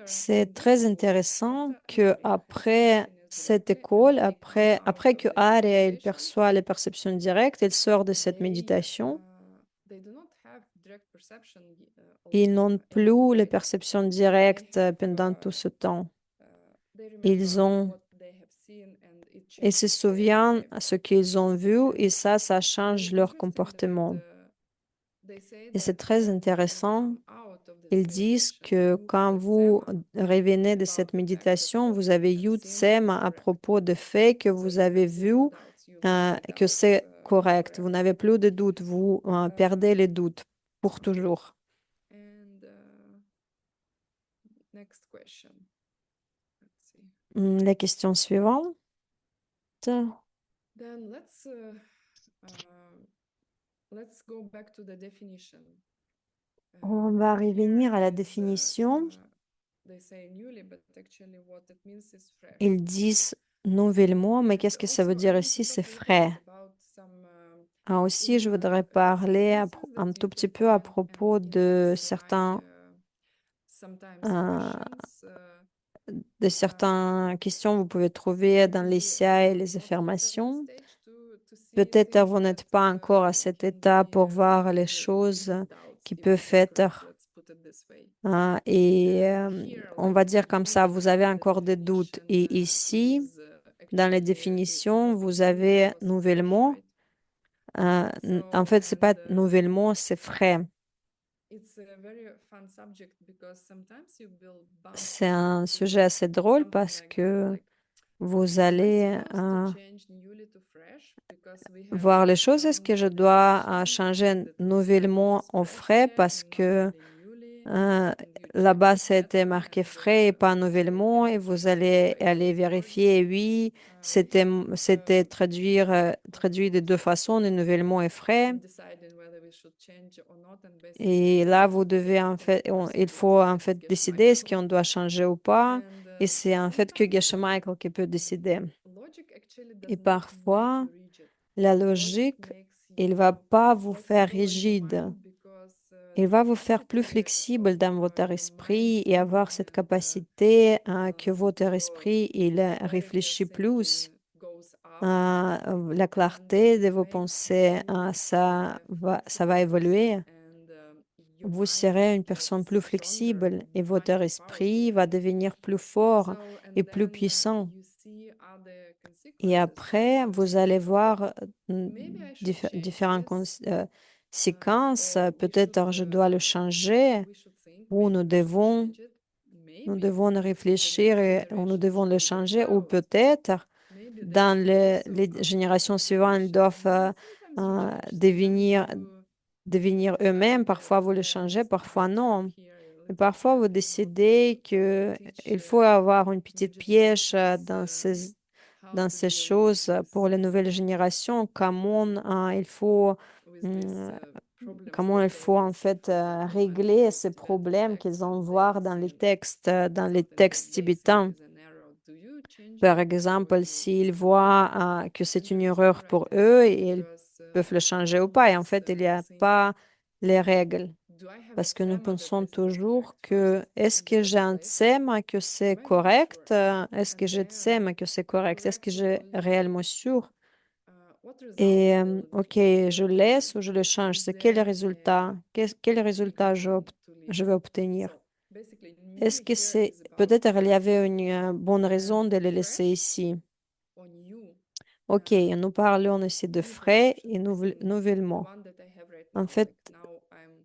C'est très intéressant que après cette école, après que Arya il perçoit les perceptions directes, il sort de cette méditation. Ils n'ont plus les perceptions directes pendant tout ce temps. Ils ont, ils se souviennent ce qu'ils ont vu et ça change leur comportement. Et c'est très intéressant. Ils disent que quand vous revenez de cette méditation, vous avez eu tsem à propos de fait que vous avez vu que c'est correct. Vous n'avez plus de doute, vous perdez les doutes pour toujours. La question suivante. On va revenir à la définition. Ils disent nouvellement, mais qu'est-ce que ça veut dire ici? C'est frais. Ah, aussi, je voudrais parler un tout petit peu à propos euh, de certaines questions que vous pouvez trouver dans les SIA et les affirmations. Peut-être vous n'êtes pas encore à cet état pour voir les choses qui peuvent être. On va dire comme ça, vous avez encore des doutes. Et ici, dans les définitions, vous avez nouvellement. En fait, c'est pas nouvellement, c'est frais. C'est un sujet assez drôle parce que vous allez voir les choses. Est-ce que je dois changer nouvellement en frais parce que euh, là-bas, c'était marqué frais et pas nouvellement et vous allez aller vérifier. Oui, c'était traduit de deux façons, de nouvellement et frais. Et là, vous devez en fait, il faut en fait décider est-ce qu'on doit changer ou pas. Et c'est en fait que Geshe Michael qui peut décider. Et parfois, la logique, il va pas vous faire rigide. Il va vous faire plus flexible dans votre esprit et avoir cette capacité que votre esprit, il réfléchit plus. La clarté de vos pensées, ça va évoluer. Vous serez une personne plus flexible et votre esprit va devenir plus fort et plus puissant. Et après, vous allez voir différentes séquences. Peut-être je dois le changer ou nous devons réfléchir et nous devons le changer ou peut-être dans les générations suivantes, ils doivent devenir eux-mêmes. Parfois, vous le changez, parfois non. Et parfois, vous décidez que il faut avoir une petite piège dans ces choses pour les nouvelles générations, hum, comment il faut en fait régler ces problèmes qu'ils ont voir dans les textes tibétains. Par exemple, s'ils voient que c'est une erreur pour eux, ils peuvent le changer ou pas. Et en fait, il n'y a pas les règles. Parce que nous pensons toujours que est-ce que j'ai un tsem que c'est correct? Est-ce que j'ai tsem que c'est correct? Est-ce que j'ai réellement sûr? Et ok, je laisse ou je le change. C'est quel résultat? Quel résultat je vais obtenir? Est-ce que peut-être il y avait une bonne raison de le laisser ici? Ok, nous parlons ici de frais et the nouvellement. one that I have right En now. fait, Like now, I'm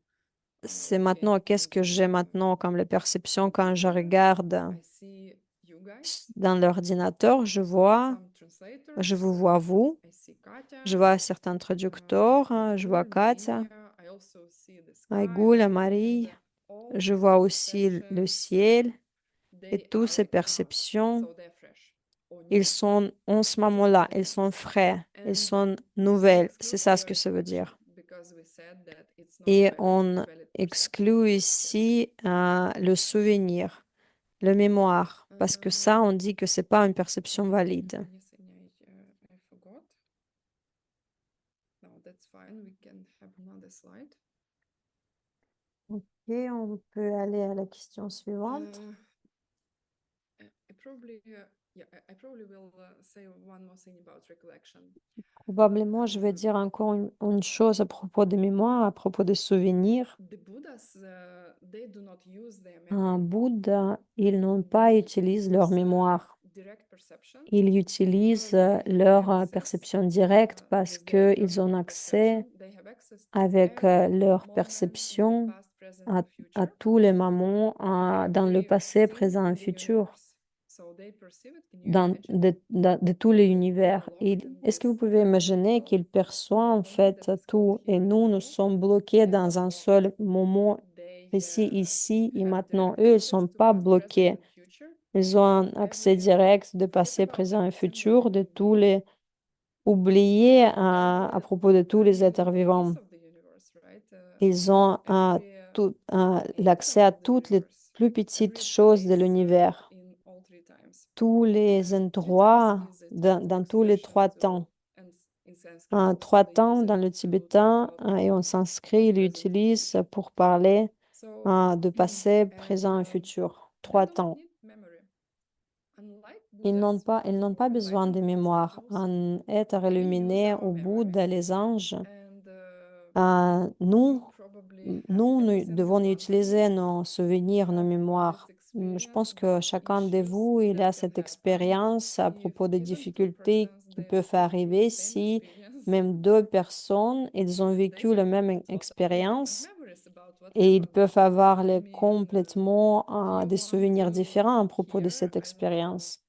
c'est maintenant looking qu'est-ce in que j'ai maintenant comme les perceptions quand je Wikipedia. regarde I see you guys. dans l'ordinateur, I see some je translators. vous vois vous, I see Katya, je vois certains traducteurs, hein, je vois Aigul, Katia, Maria. I also see the sky, Aïgoul, and Marie, all je these vois aussi le perceptions. ciel et They toutes are ces like now, perceptions, so they're fresh or ils new. sont en ce That's what moment-là, it ils sont means. frais, ils And sont we nouvelles, c'est exclude ça ce que valid ça veut perception dire. because we said that it's not Et valid on valid perception. exclut Yes. ici le souvenir, le mémoire, parce que ça, on dit que c'est pas une perception valide. Anything I forgot? No, that's fine. We can have another slide. Ok, on peut aller à la question suivante. I probably yeah, I probably will say one more thing about recollection. Probablement, je vais dire encore une chose à propos des mémoires, à propos des souvenirs. The Buddhas, they do not use their Un memory. Bouddha, ils n'ont pas They utilisé leur use mémoire. direct perception Ils because utilisent they have leur access perception directe parce with their qu'ils third ont eye accès perception. They have access to avec every leur moment in the perception past, present, à, and à future tous les moments dans le passé, everything présent et in the futur, universe. So they perceive it. Can you imagine? de tous les We are univers. locked in Est-ce que vous this pouvez imaginer fragmental qu'ils perçoivent en moment fait that is called tout et here and nous, nous now, sommes bloqués and dans un unlocked. seul moment They précis, ici et have maintenant. direct Eux, ils ne access sont to pas past, present, bloqués. and future Ils ont of un accès every. direct de It's passé, about présent et everything futur de living tous being. les oubliés à Every propos de tous les êtres living vivants. piece of the universe, right? Ils ont Every l'accès atom à of the toutes les universe, plus petites every choses de place l'univers, in all three times. tous les Three times endroits is a dans Tibetan tous les expression trois to, temps. and in Sanskrit also Trois they use temps it dans le to talk tibétain about et en sanskrit, past, ils present, and l'utilisent future. pour parler So de passé, and présent et futur. they Trois don't temps. need memory. Unlike Ils n'ont Buddhas pas, ils n'ont or pas besoin de enlightened ones like mémoire. you, Un être we use illuminé our au memory, Bouddha, les anges, and nous, you probably have nous, every nous single devons one of utiliser you nos souvenirs, nos have this mémoires. Je experience pense que about chacun de issues vous, il that a can cette happen expérience à if propos des even two difficultés persons qui they peuvent experience the arriver same si experience. même deux personnes, ils ont They vécu la have même totally different expérience memories about what et ils happened. peuvent avoir I les, mean, complètement if you des want souvenirs to différents à propos de hear, cette I don't know, expérience.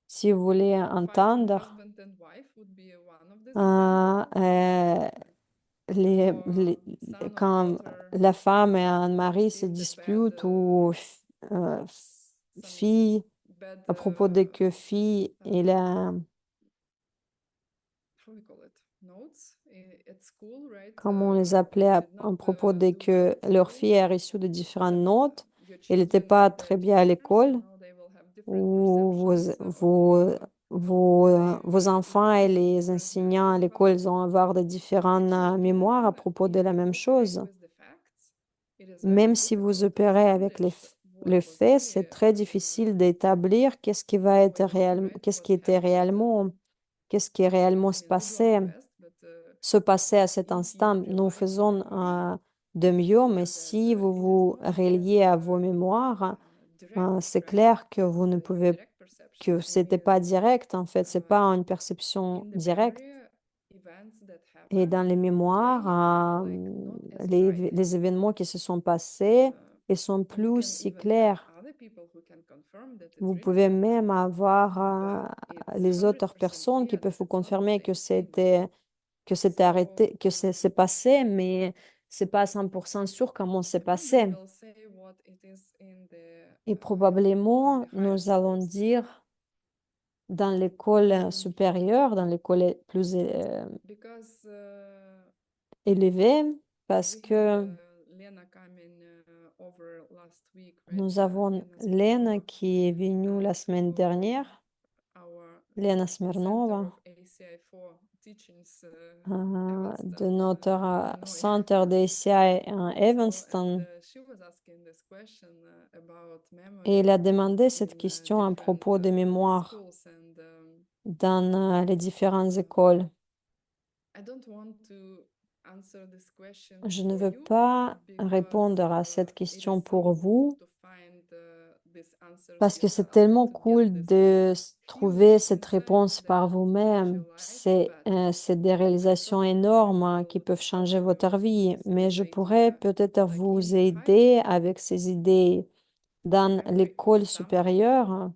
Si vous voulez fighting entendre husband and wife would be one of this euh, example, euh, or son or quand daughter la femme et un mari se receive the bad disputent ou some fille, bad à propos de que fille et la, how we call it, notes at school, right? comment on les appelait, You did not à propos de do well que at leur school, fille a reçu de différentes but notes, your elle n'était children pas know their très bien à teachers, so l'école, now they will have different ou perceptions of the vos same enfants et event les differently enseignants à l'école, recalled. ils vont avoir de différentes mémoires à propos de If la you même operate chose. with the facts, it is very Même si vous difficult to opérez avec establish what les was faits, really c'est très difficile d'établir qu'est-ce qui va être going on, réel, right? qu'est-ce What qui était happened. réellement, qu'est-ce qui est réellement I mean, we do our best, but se passait à cet if you instant. Nous rely on faisons memory, de it's mieux, mais clear that si vous it is vous not reliez à vos mémoires, direct, c'est right? clair que vous It's ne pouvez, indirect perception. que I c'était mean, pas direct, en fait, c'est pas une perception in the directe. memory, events that Et happen, dans les mémoires, they are like not as bright. les événements qui se sont passés, ils sont plus You can aussi even have clairs. other people who can confirm that it Vous really pouvez même happened, avoir but it's les autres 100% personnes qui clear peuvent that vous it's not the confirmer same thing. que c'était So arrêté, que c'est passé, mais c'est pas à 100% sûr comment c'est probably passé. we'll say what it is Et in probablement, the higher nous allons schools. dire dans l'école Um, supérieure, dans l'école plus because élevée, parce we had que Lena coming over last week, right? nous avons Lena Lena Smirnova qui est venue la semaine to dernière, our Lena Center Smirnova, of ACI4 teachings de Evanston, notre Illinois. centre d'ACI à So, and Evanston. she was asking this question about Et il memory a demandé cette in question à different propos des mémoires schools, and dans les différentes écoles. I don't want to answer this question Je ne for veux you pas because répondre à cette it is question so pour difficult vous to find these answers Parce que c'est yourself, tellement to get cool this de trouver feeling cette inside réponse par that makes vous-même. your life better. C'est des I réalisations totally énormes qui will peuvent help changer you votre with vie, mais this je pourrais idea. peut-être Like in vous high aider school, avec ces idées. Dans memory is l'école something supérieure,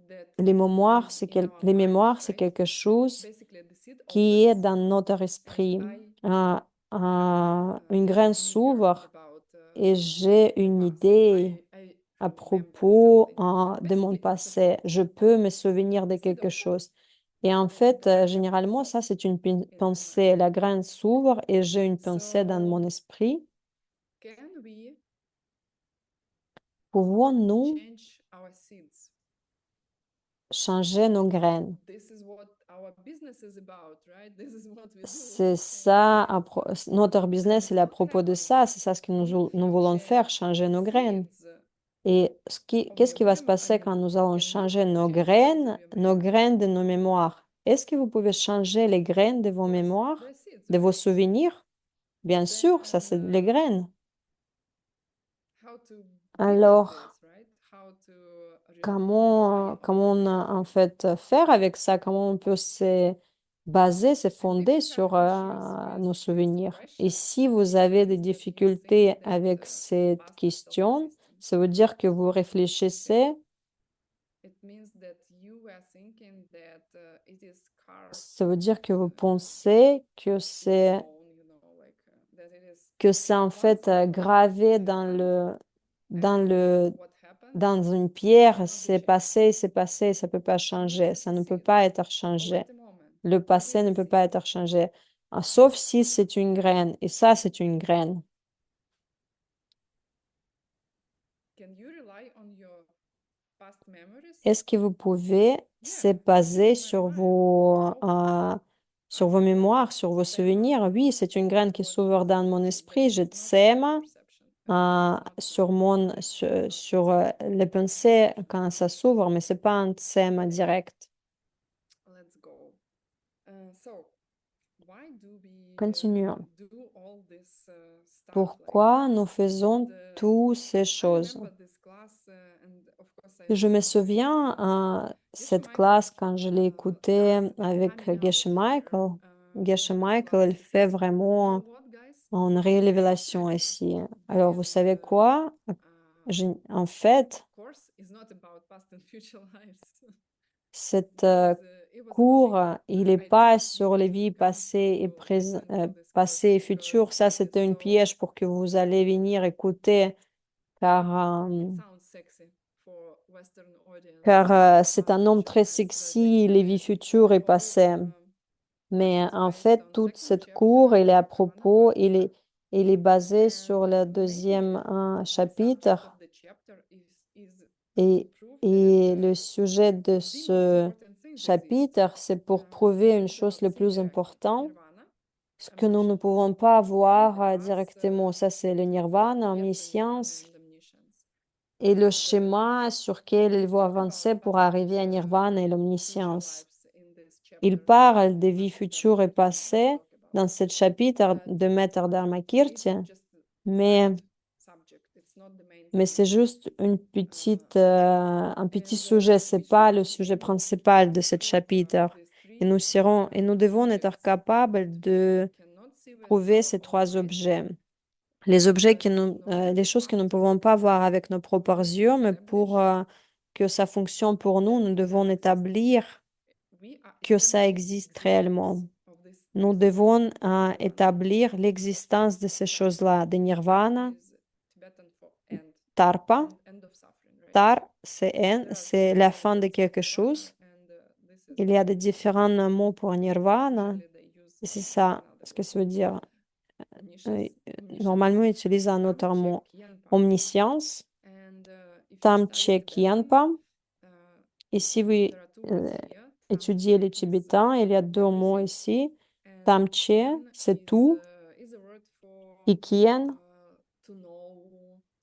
that les mémoires, is in our les mind, mémoires, c'est right? quelque chose Basically the seed qui est opens dans notre and esprit. I Une have graine an idea s'ouvre about et j'ai my une past. idée I à remember propos something. de mon Basically, it's a passé. thought. Je peux me souvenir de The seed quelque opens chose. Et en fait, and I have a généralement, ça, thought c'est une in my pensée. mind. La graine s'ouvre et j'ai une pensée dans So mon esprit. can we Pouvons-nous change our seeds? changer nos graines? This is what our business is about, right? This is what we do, C'est change ça, seeds. notre And business, il est à what propos de happens ça. C'est ça ce que if nous you voulons faire, change changer the nos graines. seeds Et of qu'est-ce your qui va se memory? I passer quand mean, nous allons can you changer change the seeds of your nos memories? graines de nos mémoires? Est-ce que vous pouvez changer les graines de Of vos course, mémoires, they're seeds, de vos right? souvenirs? Bien sûr, ça, Then c'est les graines. how to be with Alors, this, right? How to rely on comment this? en fait faire avec ça? Comment on peut se baser, se And if fonder you have sur issues nos with this souvenirs? Et question, si vous it avez des means that you think difficultés that avec cette past is still question, existing. ça veut dire que vous réfléchissez, It means that you are thinking that it is carved ça veut dire que vous in pensez stone, like that it is que c'est en once fait it gravé happened, dans and le, what happened dans une pierre, cannot be changed. c'est passé, ça peut pas But changer, it's ça a ne peut seed. pas être So changé. wait a moment. Le What passé is ne a peut seed? pas être changé. Sauf si c'est une graine. Et ça, c'est une graine. Can you rely on your past memories? Est-ce que vous pouvez Yeah, se baser can I rely? No. sur vos I mémoires, sur vos tsema souvenirs? Oui, c'est une graine qui what s'ouvre dans mon is, but esprit. Je it's not my tsema perception. It's not sur sur les pensées quand ça s'ouvre, mais c'est pas un tsema okay. direct. Let's go. So why do we Continuons. do all this stuff like Pourquoi this? nous And faisons toutes ces I choses? remember this class, and of course I Je me listened to it. souviens Geshe cette Michael classe quand je l'ai écoutée does a avec coming out Geshe here Michael. Geshe in this Michael, class. elle fait You know vraiment what, guys? une révélation ici. There Alors, vous is, savez quoi? En fait, course is not about past and future lives. cet It was a cours, dream. il n'est I pas tricked sur you les to vies come passées et to listen to this class passées et because futures. Ça, it is c'était une so. piège pour que vous allez venir écouter, car It sounds sexy for Western audience. c'est Past un homme future très lives, but sexy, les actually vies futures et the whole passées. class Mais is en based fait, on toute second cette cours, chapter il est à of Nirvana propos, Path, il est basé sur and le mainly deuxième the subject of chapitre. the chapter is to Et, prove that et le sujet de the most ce important things exist. chapitre, c'est pour prouver We une chose cannot le see plus their important, Nirvana, ce que nous ne omniscience, pouvons pas and the voir paths directement. Ça, c'est le nirvana, to get to Nirvana omniscience, and omniscience. et le And schéma sur lequel il they faut talk avancer about pour past arriver à and nirvana et future l'omniscience. lives in this Il chapter. parle des vies Master futures et Dharmakirti passées talk about. dans ce chapitre But de Maître it's Dharmakirti, just mais side subject. It's not the main Mais thing. c'est juste un petit And sujet, c'est we should pas le be sujet able principal de to ce prove chapitre. these three Et nous devons être subjects capables that we de cannot see with prouver our ces own trois eyes, objets. Les objets but know les that choses que nous ne after pouvons pas voir this avec nos propres is yeux, mais pour established, que ça fonctionne pour nous, that nous we devons have existence. établir We are que ça establishing existe existence réellement. of these Nous three things. devons Nirvana. établir l'existence de ces choses-là, de Tar nirvana, is Tibetan for end, tarpa. end of suffering, right? Tar, There are c'est la several fin de words for quelque Nirvana, chose. and this is Il y one a of des them. différents mots pour nirvana. Usually they use Et c'est ça, another ce que word. ça veut dire. Omniscience, Normalement, omniscience, on utilise un autre Tamche mot. Kyenpa. Omniscience, And if you study Tamche Tibetan, Kyenpa. Et si vous there are two words here. étudiez Tamche le is tibétain, il y a deux mots everything, ici. and Tamche, Kyen c'est tout. is a word for Et Kien, to know,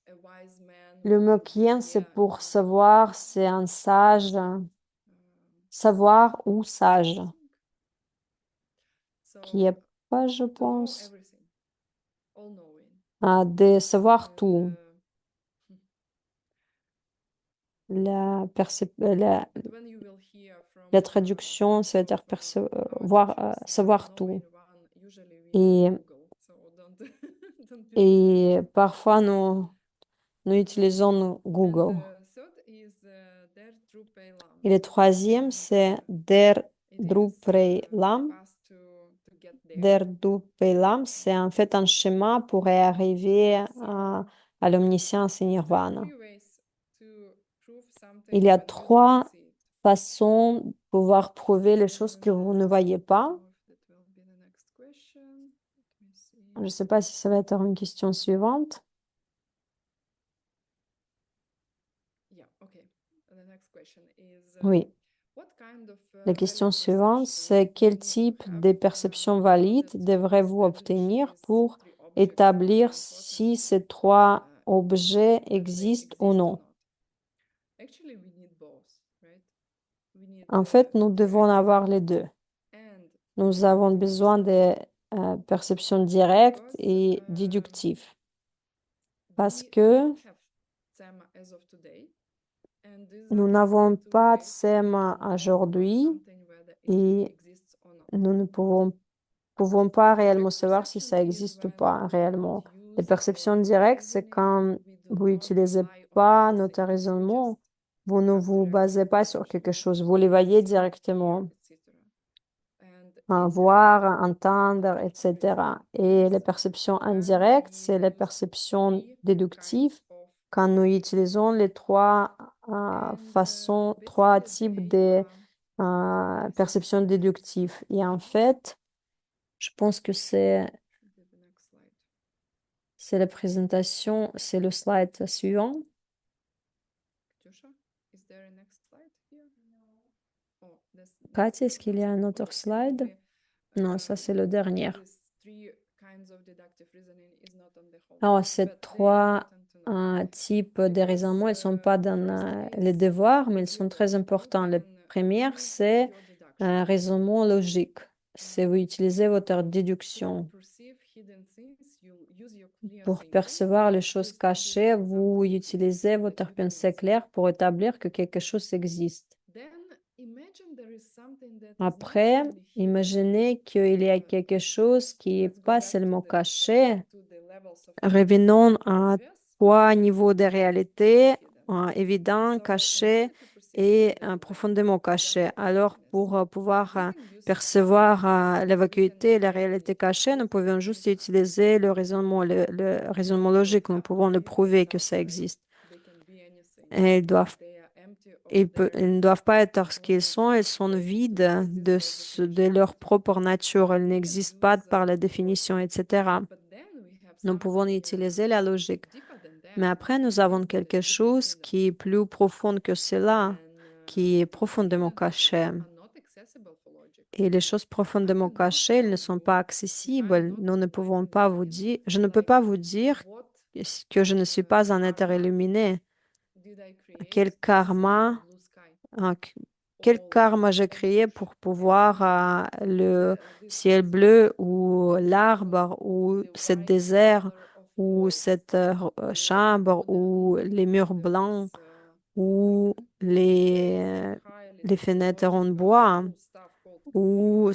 a wise man le mot would be Kien, c'est here pour in savoir, c'est un sage. Savoir ou sage. everything. Qui est So pas, je to know pense. everything, all knowing. De savoir And tout. And when you will hear from la traduction, some sort c'est-à-dire of voir, articles, savoir tout. all-in-one, usually we need Et, Google, so don't don't be et mistaken. parfois, nous utilisons And Google. the third is Der Drupelam, Et le troisième, and c'est Der it is a Drupelam. path to get there. Der Drupelam, c'est en fait un chemin pour arriver à l'omniscience et There are Nirvana. three ways to prove Il something y a when you don't 3 see it. façons de pouvoir prouver les choses que vous ne voyez I pas. don't know if that will be the next question. Let me see. Je ne sais pas si ça va être une question suivante. Yeah, okay. The next question is Oui. what kind of La question valid suivante, perception c'est you quel need to type have de in perception order valide to devrez-vous establish obtenir these pour three objects établir are si important, ces 3 objets that they existent ou exist or non? not? Actually, we need both, right? We need En fait, nous devons direct avoir les deux. and Nous avons deductive besoin perception. de perceptions directes Because et déductives. Parce we que don't have them as of today, and these nous are n'avons the two pas de ways we SEM can know about aujourd'hui something whether it et exists or not. nous ne pouvons pas réellement Direct savoir si perception ça is existe ou when pas we don't réellement. Les use perceptions our directes, c'est reasoning, quand we do vous not n'utilisez rely on pas other notre things, we just raisonnement, vous ne have vous basez direct pas sur perception, quelque chose, so vous les voyez see, hear, directement. etc. And Voir, indirect entendre, etc. Et les is perceptions when indirectes, we c'est les use perceptions three déductives kinds of quand nous perception. utilisons les 3 And trois basically types they de this perceptions déductives. Et en fait, je pense que should be the next slide. c'est la présentation, c'est le slide suivant. Katusha, is there a next slide here? Oh, Katia, that's est-ce the qu'il y a last un one. autre Okay, slide? probably Non, ça c'est le dernier. these three kinds of deductive reasoning is not on the Alors, homework, ces but they are 3 important to know. types de Because raisonnement, ils ne sont pas dans first les is devoirs, mais ils sont très teleological, importants. Le when premier, you use c'est your un deduction raisonnement logique. C'est vous utilisez votre to déduction. perceive hidden things, you use your clear Pour thinking percevoir les to choses establish cachées, that vous something exists utilisez that votre you pensée didn't see. claire pour établir que quelque chose existe. Then imagine there is something that is not Après, only hidden. imaginez qu'il y a quelque chose qui n'est Let's go pas back seulement to caché. the levels of Revenons evident and à obvious 3 niveaux de réalité, and hidden. évident, So in order caché to perceive et hidden profondément caché. Alors, pour pouvoir we can use percevoir la we can vacuité et la directly réalité cachée, nous pouvons juste identify utiliser le raisonnement for logique. Nous example pouvons le hidden prouver que results, ça right? existe. They can be anything. Et They are empty of their ils ne doivent pas être ce qu'ils sont, ils sont related to vides exists de logically. leur propre nature, ils We can n'existent pas use par la logic, définition, etc. but then we have Nous pouvons something utiliser la logique. deeper than Mais that, après, nous right? avons That quelque is hidden chose hidden. qui est plus profond que cela, Then qui est these profondément hidden caché. things are not accessible for logic. Et les choses I profondément cannot cachées, elles tell ne sont you, pas I'm accessibles. not Nous ne pouvons pas vous enlightened dire, being, je ne peux like pas vous dire what que je ne suis pas un être karma illuminé. did I Quel create to see the karma, blue sky hein, quel all karma j'ai on the créé ocean? pour pouvoir le This ciel is bleu ou example, l'arbre ou the ce white désert color of ou walls, cette the chambre ou wooden les murs blancs windows, ou les highly fenêtres en technological bois cool stuff called ou computer,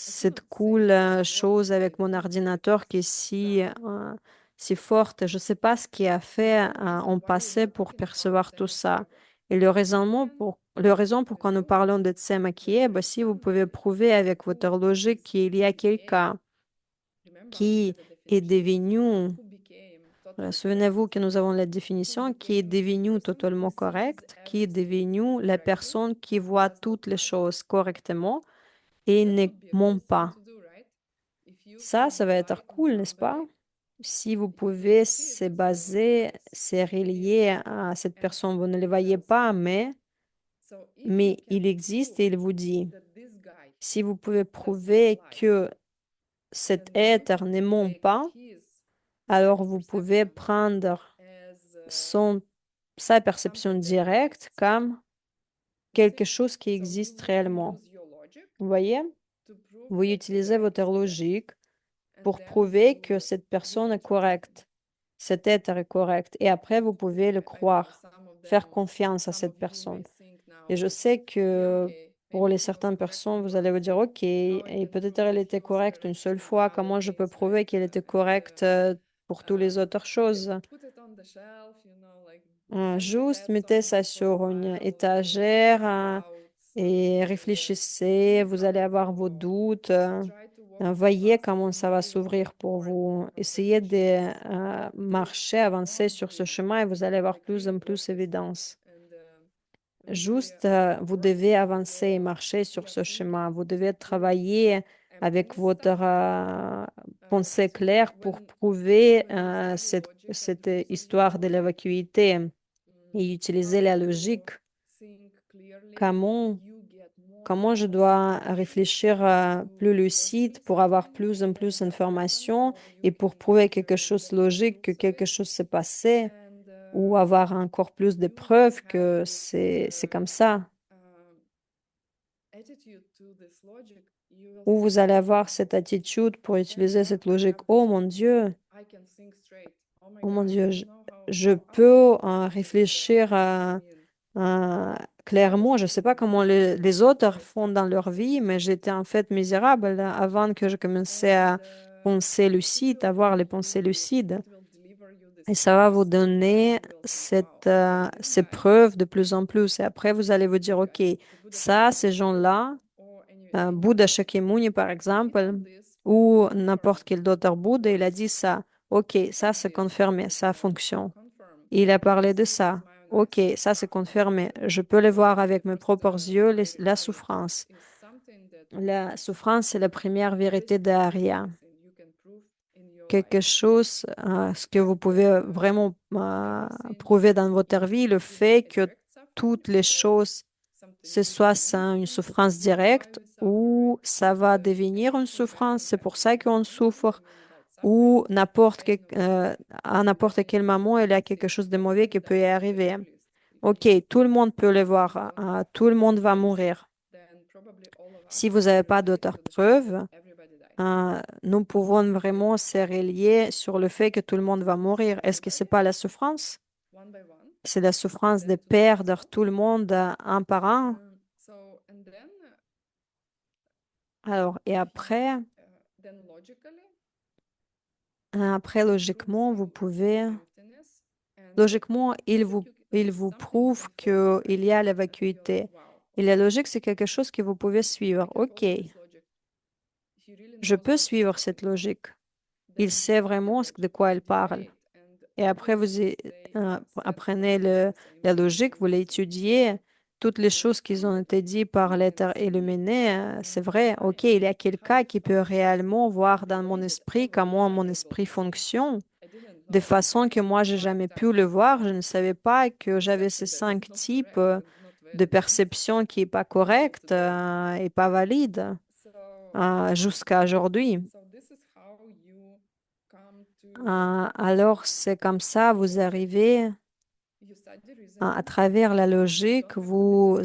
I cette cannot say cool what chose did I avec mon do to get ordinateur qui est this done. si forte. Je ne sais pas ce qui a fait The reason en why we passé were pour talking about percevoir tout ça. Tsema Et le raison pourquoi nous prove parlons de Tsema that there bah, is si vous pouvez someone prouver avec votre who logique is qu'il y a became, quelqu'un remember we qui had a est definition, devenu, who became totally souvenez-vous correct, que nous avons la who définition, qui est became the devenu person who totalement perceives correct, qui est everything devenu la correctly personne qui and voit does not toutes les lie. choses correctement et That ne would be a ment cool thing pas. to do, right? If you Ça, can ça va rely être on cool, n'est-ce pas? somebody, Si vous if you can pouvez see se that baser, se he is relier correct à cette and personne, vous ne le he voyez tells pas, you. So if you mais can il existe prove et il vous dit. that this guy Si vous pouvez does not prouver lie, que cet then you être can ne ment take pas, his alors direct vous pouvez perception prendre as sa perception something that directe exists. comme You see? quelque chose qui So existe you réellement. use your logic Vous voyez? to prove Vous that the utilisez guy votre is correct, logique and pour then prouver que you cette do personne not est reject him. correcte, cet être est correct, et après vous pouvez le I don't know, croire. some faire confiance à cette personne. Et je sais que pour les certaines personnes, vous allez vous dire, OK, et peut-être elle était correcte une seule fois, comment je peux prouver qu'elle était correcte pour toutes les autres choses? Juste mettez ça sur une étagère et réfléchissez, vous allez avoir vos doutes. Voyez comment ça va s'ouvrir pour vous. Essayez de marcher, avancer sur ce chemin et vous allez avoir plus en plus évidence. Juste, vous devez avancer et marcher sur ce chemin. Vous devez travailler avec votre pensée claire pour prouver cette histoire de la vacuité et utiliser la logique. Comment, comment je dois réfléchir plus lucide pour avoir plus en plus d'informations et pour prouver quelque chose de logique, que quelque chose s'est passé ou avoir encore plus de preuves que c'est comme ça. Où vous allez avoir cette attitude pour utiliser cette logique. Oh mon Dieu, je peux réfléchir clairement. Je ne sais pas comment les autres font dans leur vie, mais j'étais en fait misérable avant que je commençais à penser lucide, avoir les pensées lucides. Et ça va vous donner ces preuves de plus en plus. Et après, vous allez vous dire, OK, ça, ces gens-là, Bouddha Shakyamuni, par exemple, ou n'importe quel d'autre Bouddha, il a dit ça. OK, ça c'est confirmé, ça fonctionne. Il a parlé de ça. OK, ça c'est confirmé. Je peux le voir avec mes propres yeux, la souffrance. La souffrance, c'est la première vérité d'Arya. Quelque chose, ce que vous pouvez vraiment prouver dans votre vie, le fait que toutes les choses c'est soit c'est une souffrance directe ou ça va devenir une souffrance, c'est pour ça qu'on souffre, ou à n'importe quel moment, il y a quelque chose de mauvais qui peut y arriver. Ok, tout le monde peut le voir, tout le monde va mourir. Si vous n'avez pas d'autres preuves, nous pouvons vraiment se relier sur le fait que tout le monde va mourir. Est-ce que c'est pas la souffrance? C'est la souffrance de perdre tout le monde un par un. Alors, et après, logiquement, vous pouvez, logiquement, il vous prouve qu'il y a la vacuité. Et la logique, c'est quelque chose que vous pouvez suivre. OK, je peux suivre cette logique. Il sait vraiment de quoi il parle. Et après, apprenez la logique, vous l'étudiez. Toutes les choses qui ont été dites par l'être illuminé, c'est vrai. OK, il y a quelqu'un qui peut réellement voir dans mon esprit comment mon esprit fonctionne de façon que moi, j'ai jamais pu le voir. Je ne savais pas que j'avais ces 5 types de perception qui n'est pas correcte et pas valide jusqu'à aujourd'hui. Alors, c'est comme ça, vous arrivez à travers la logique, vous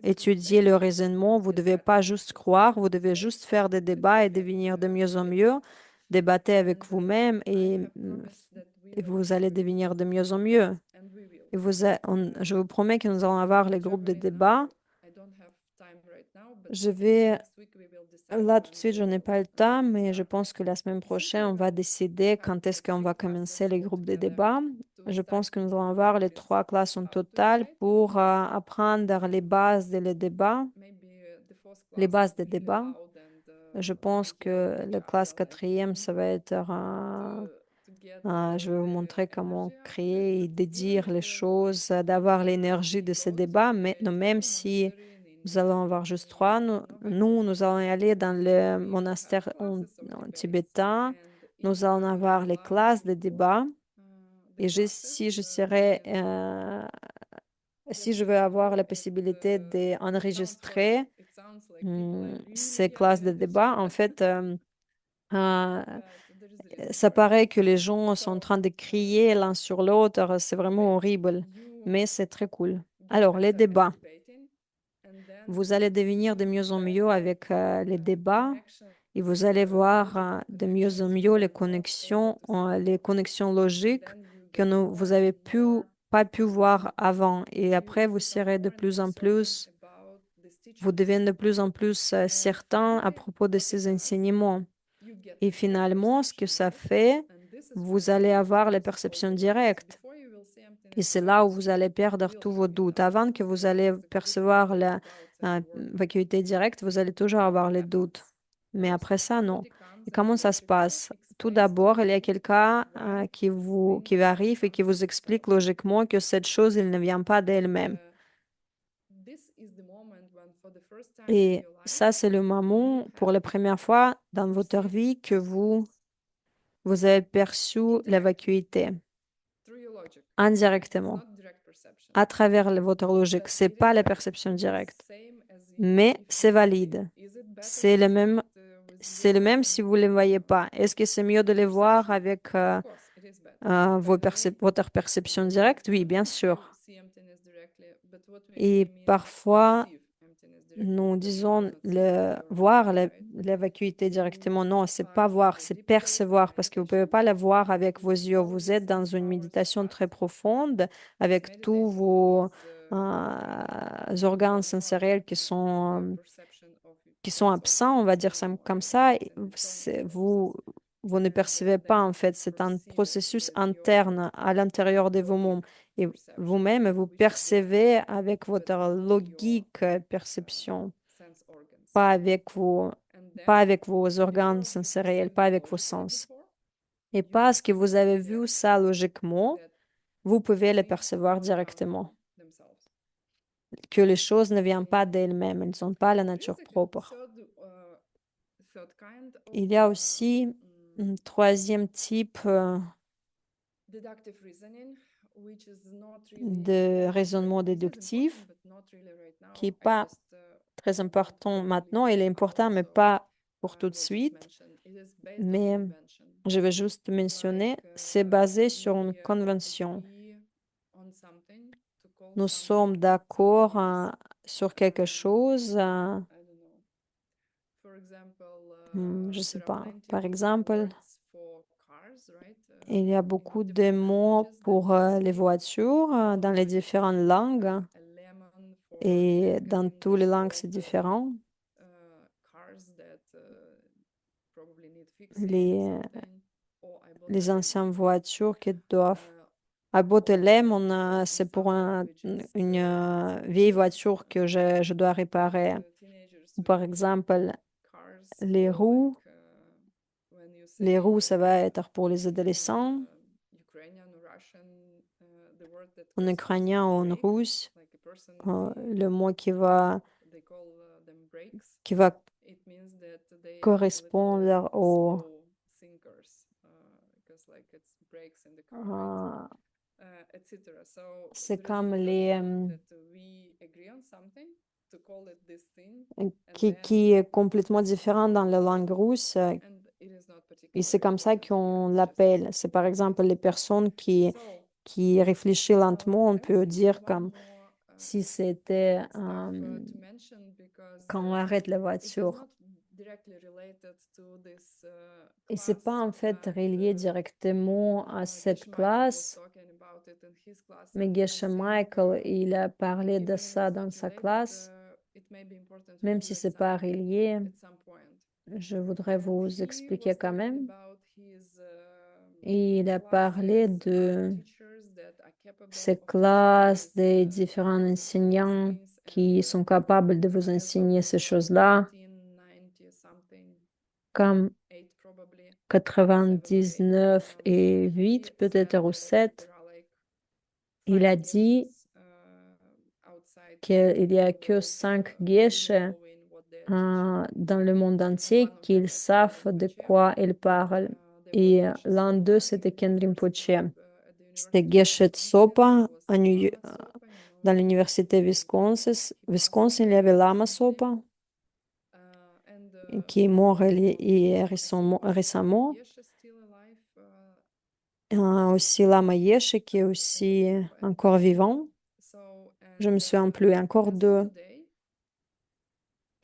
étudiez le raisonnement, vous ne devez pas juste croire, vous devez juste faire des débats et devenir de mieux en mieux, débattre avec vous-même et vous allez devenir de mieux en mieux. Et je vous promets que nous allons avoir les groupes de débat. Je vais, là tout de suite, je n'ai pas le temps, mais je pense que la semaine prochaine, on va décider quand est-ce qu'on va commencer les groupes de débat. Je pense que nous allons avoir les 3 classes en total pour apprendre les bases des débats, les bases des débats. Je pense que la classe quatrième, ça va être je vais vous montrer comment créer et de dire les choses, d'avoir l'énergie de ces débats. Mais non, même si nous allons avoir juste 3, nous allons aller dans le monastère en tibétain. Nous allons avoir les classes de débat. Et si je serais, si je veux avoir la possibilité d'enregistrer ces classes de débat, en fait, euh, ça paraît que les gens sont en train de crier l'un sur l'autre. C'est vraiment horrible, mais c'est très cool. Alors, les débats. Vous allez devenir de mieux en mieux avec les débats et vous allez voir de mieux en mieux les connexions logiques que vous avez pu pas pu voir avant. Et you après, vous become serez de more and plus more en certain plus, about these vous teachings. devenez de plus en plus And certain à finally, propos de what it ces does, enseignements. you get Et your finalement, ce que perception ça direct, fait, and this is vous when allez you avoir les lose all perceptions the doubts. directes. Before you will see Et emptiness c'est là où directly, vous allez you perdre will tous vos having doutes. doubts. Avant que vous So allez it's a good way percevoir to la think about self-worth. vacuité directe, vous allez toujours Then avoir what les doutes. happens? Mais après ça, non. Somebody comes Et and comment ça se logically passe? Tout explains to d'abord, il y a you quelqu'un why this qui thing va arriver et qui vous comes from explique itself. logiquement que cette chose, elle ne vient pas And d'elle-même. this is the moment when, for the first time in Et your life, ça, c'est le you moment pour have la première fois dans votre perceived vie que emptiness vous avez perçu la indirectly vacuité through your logic. It's indirectement, not direct perception, à travers votre logique. but C'est it is pas la valid. perception It is directe, same as mais if c'est you don't see. valide. Is it better C'est to le see même, it with c'est le your même si vous ne les voyez pas. Est-ce que c'est mieux de les voir perception? avec Of course, it is better. By the way, votre perception directe? Oui, bien we can sûr. see emptiness directly, but what we Et really mean parfois, perceive emptiness directly, nous because you disons cannot see it with your voir eye, right? la vacuité directement. Non, c'est But pas in voir, the c'est deep state of percevoir, parce que vous pouvez meditation, pas la voir avec vos yeux. all Vous the êtes dans sense une powers méditation start. très profonde, Because avec tous meditating vos is organes no more sensoriels the perception of qui sont sense absents, on va objects dire ça anymore. comme ça. Et It's only vous, process. vous ne And percevez pas, then en you fait. can C'est un perceive it processus with your interne à l'intérieur de vous-mêmes. yogic Et perception, vous-même, vous which is there, percevez avec but votre not your logique perception, sense organs. pas avec vos, And pas then, avec vos organes because you sensoriels, perceived pas it avec vos logically sens. before, Et you can parce que see vous it avez vu directly. ça logiquement, That vous pouvez le things do percevoir not come directement. from themselves. Que les choses ne viennent pas And d'elles-mêmes, elles n'ont pas la there is nature a propre. third kind of Il y a aussi un troisième type deductive reasoning, which is not really de important. raisonnement It is important, déductif but not really right qui n'est now. I pas just très want important briefly maintenant. Il est out, important, mais so pas pour I tout de will just suite. mention. It is based on Mais convention, je vais juste like mentionner, c'est basé sur une we convention. agree on something to call Nous something sommes something d'accord else. sur quelque chose. I don't know. For example, Je sais there are pas. plenty Par of exemple, words for cars, right? il y a In beaucoup de different mots languages that pour les translate. voitures dans les Like différentes langues a lemon for et egg in dans toutes les English, langues, or c'est différent. cars that probably need fixing Les, something. Or I bought a les lemon. anciennes voitures qui doivent. Uh, À Bautelem, or in c'est pour some languages, une vieille something voiture que je dois réparer. that teenagers Ou par will use exemple, cars les for, like roues. when you Les say roues, ça va être pour les in adolescents. Ukrainian or Russian, the word that En corresponds to ukrainien ou the en brake, russe, like a person le mot they call them brakes. qui va It means that they are a little correspondre au, slow thinkers, because like it's brakes in the car, right? euh, Etc. So c'est there is comme the third les, one that we agree on something to call it this thing, and then qui est complètement différent dans la langue russe. and it is not Et c'est particularly comme ça important here. qu'on It's just l'appelle. C'est par exemple les personnes so. qui réfléchissent Now lentement, on I am peut thinking dire one comme more si c'était stuff to mention, because quand on arrête la it is voiture. not directly related to this Et c'est class, pas en fait and relié directement à cette Geshe Michael was classe, talking about it in his class, mais and I Geshe think Michael, il a parlé de even if ça it's dans not sa related, classe. it may be important for Même you si c'est pas relié, at some point. je voudrais And vous he expliquer was quand talking même. about his Et il a parlé classes, de teachers that are capable ces of teaching classes, these des différents enseignants things, and qui sont capables de vous as of enseigner ces choses-là, 1990 something, comme 8 probably, 7 or 8, I don't 99 know. et He 8 said peut-être, ou that 7. there are like Il 5 a dit geshes outside qu'il y the a que world 5 really guiches knowing what they are teaching. dans le monde And one entier of them qu'ils is Ken savent de Rinpoche. quoi ils parlent. There was Et Geshe l'un d'eux, Sopa c'était in Ken university Rinpoche. of at the C'était University of Geshe Wisconsin. There Tsopa was Lama Sopa, you know, dans the l'université Wisconsin. he passed Wisconsin, il y away avait Lama recently. Sopa And qui est mort Lama Sopa is récemment. Geshe still alive? Aussi Lama Yeshe qui est I don't aussi know. I don't encore know. vivant. So, Je me and souviens plus encore as of d'eux. today,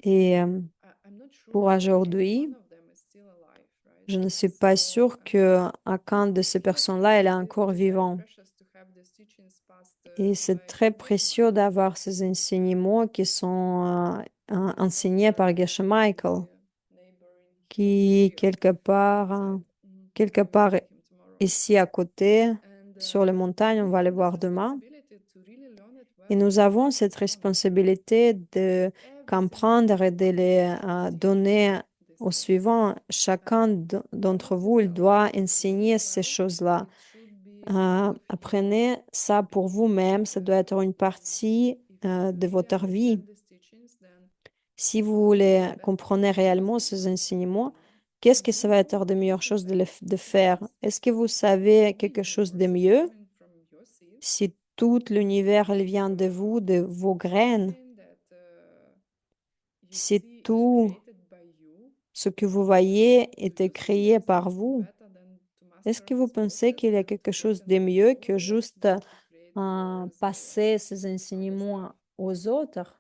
Et I'm not pour sure if any aujourd'hui, one of them is still alive, right? je ne suis pas So, sûre que aucun de ces he personnes-là, elle est explained that encore it is very vivant. precious to have Et c'est très précieux d'avoir ces enseignements qui sont enseignés par Geshe Michael, qui quelque part ici à côté, sur les montagnes, on va le voir demain. Et nous avons cette responsabilité de comprendre et de les donner aux suivants. Chacun d'entre vous, il doit enseigner ces choses-là. Apprenez ça pour vous-même. Ça doit être une partie de votre vie. Si vous voulez comprendre réellement ces enseignements, qu'est-ce que ça va être de meilleure chose de faire? Est-ce que vous savez quelque chose de mieux si tout l'univers il vient de vous, de vos graines? Si tout ce que vous voyez était créé par vous, est-ce que vous pensez qu'il y a quelque chose de mieux que juste passer ces enseignements aux autres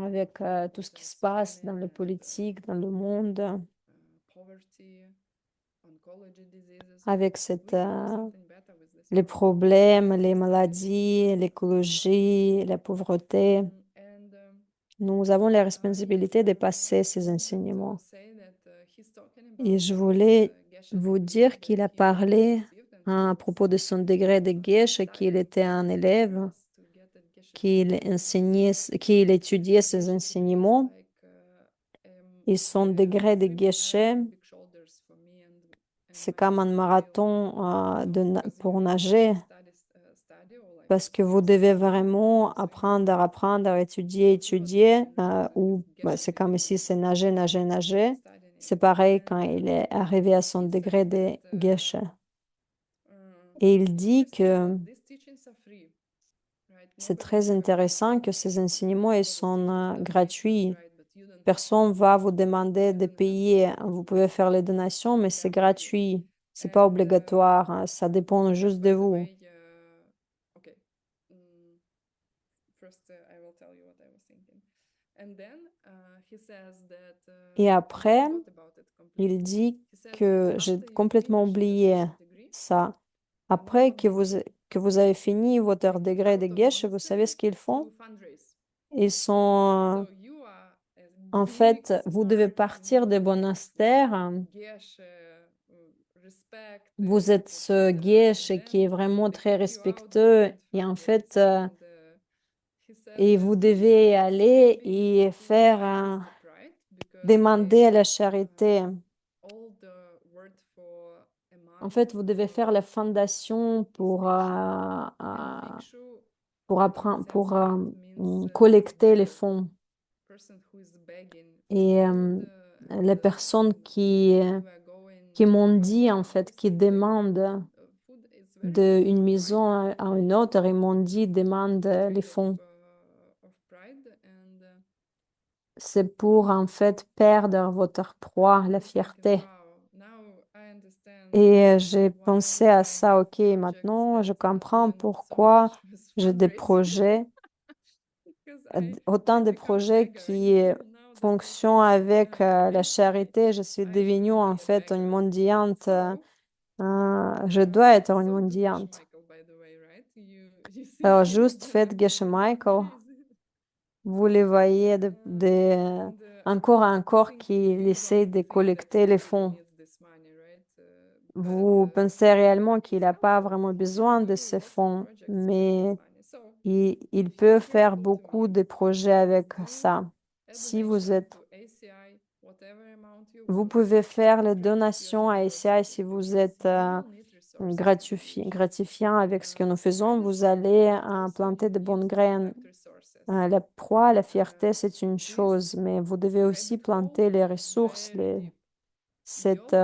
avec tout ce qui se passe dans la politique, dans le monde, avec les problèmes, les maladies, l'écologie, la pauvreté? Nous avons la responsabilité de passer ces enseignements. Et je voulais vous dire qu'il a parlé à propos de son degré de Geshe, qu'il était un élève, qu'il enseignait, qu'il étudiait ses enseignements. Et son degré de Geshe, c'est comme un marathon pour nager, parce que vous devez vraiment apprendre, étudier, ou c'est comme ici, c'est nager, nager, nager. C'est pareil quand il est arrivé à son degré de Geshe. Et il dit que c'est très intéressant que ces enseignements ils sont gratuits. Personne va vous demander de payer. Vous pouvez faire les donations, mais c'est gratuit. C'est pas obligatoire. Ça dépend juste de vous. Et après, il dit que j'ai complètement oublié ça. Après que vous avez fini votre degré de Geshe, vous savez ce qu'ils font? Ils sont, en fait, vous devez partir des monastères. Vous êtes ce Geshe qui est vraiment très respectueux et en fait, et vous devez aller et faire demander à la charité. En fait, vous devez faire la fondation pour apprendre, collecter les fonds. Et les personnes qui m'ont dit, en fait, qui demandent d'une maison à une autre, ils m'ont dit, demande les fonds. C'est pour, en fait, perdre votre proie, la fierté. Et j'ai pensé à ça, ok, maintenant je comprends pourquoi j'ai des projets, autant de projets qui fonctionnent avec la charité. Je suis devenue en fait une mendiante. Je dois être une mendiante. Alors juste faites Geshe Michael. Vous les voyez encore et encore qu'il essaie de collecter les fonds. Vous pensez réellement qu'il n'a pas vraiment besoin de ces fonds, mais il peut faire beaucoup de projets avec ça. Si vous pouvez faire les donations à SCI si vous êtes gratifiant avec ce que nous faisons, vous allez planter de bonnes graines. La proie, la fierté, c'est une chose, mais vous devez aussi planter les ressources, cette,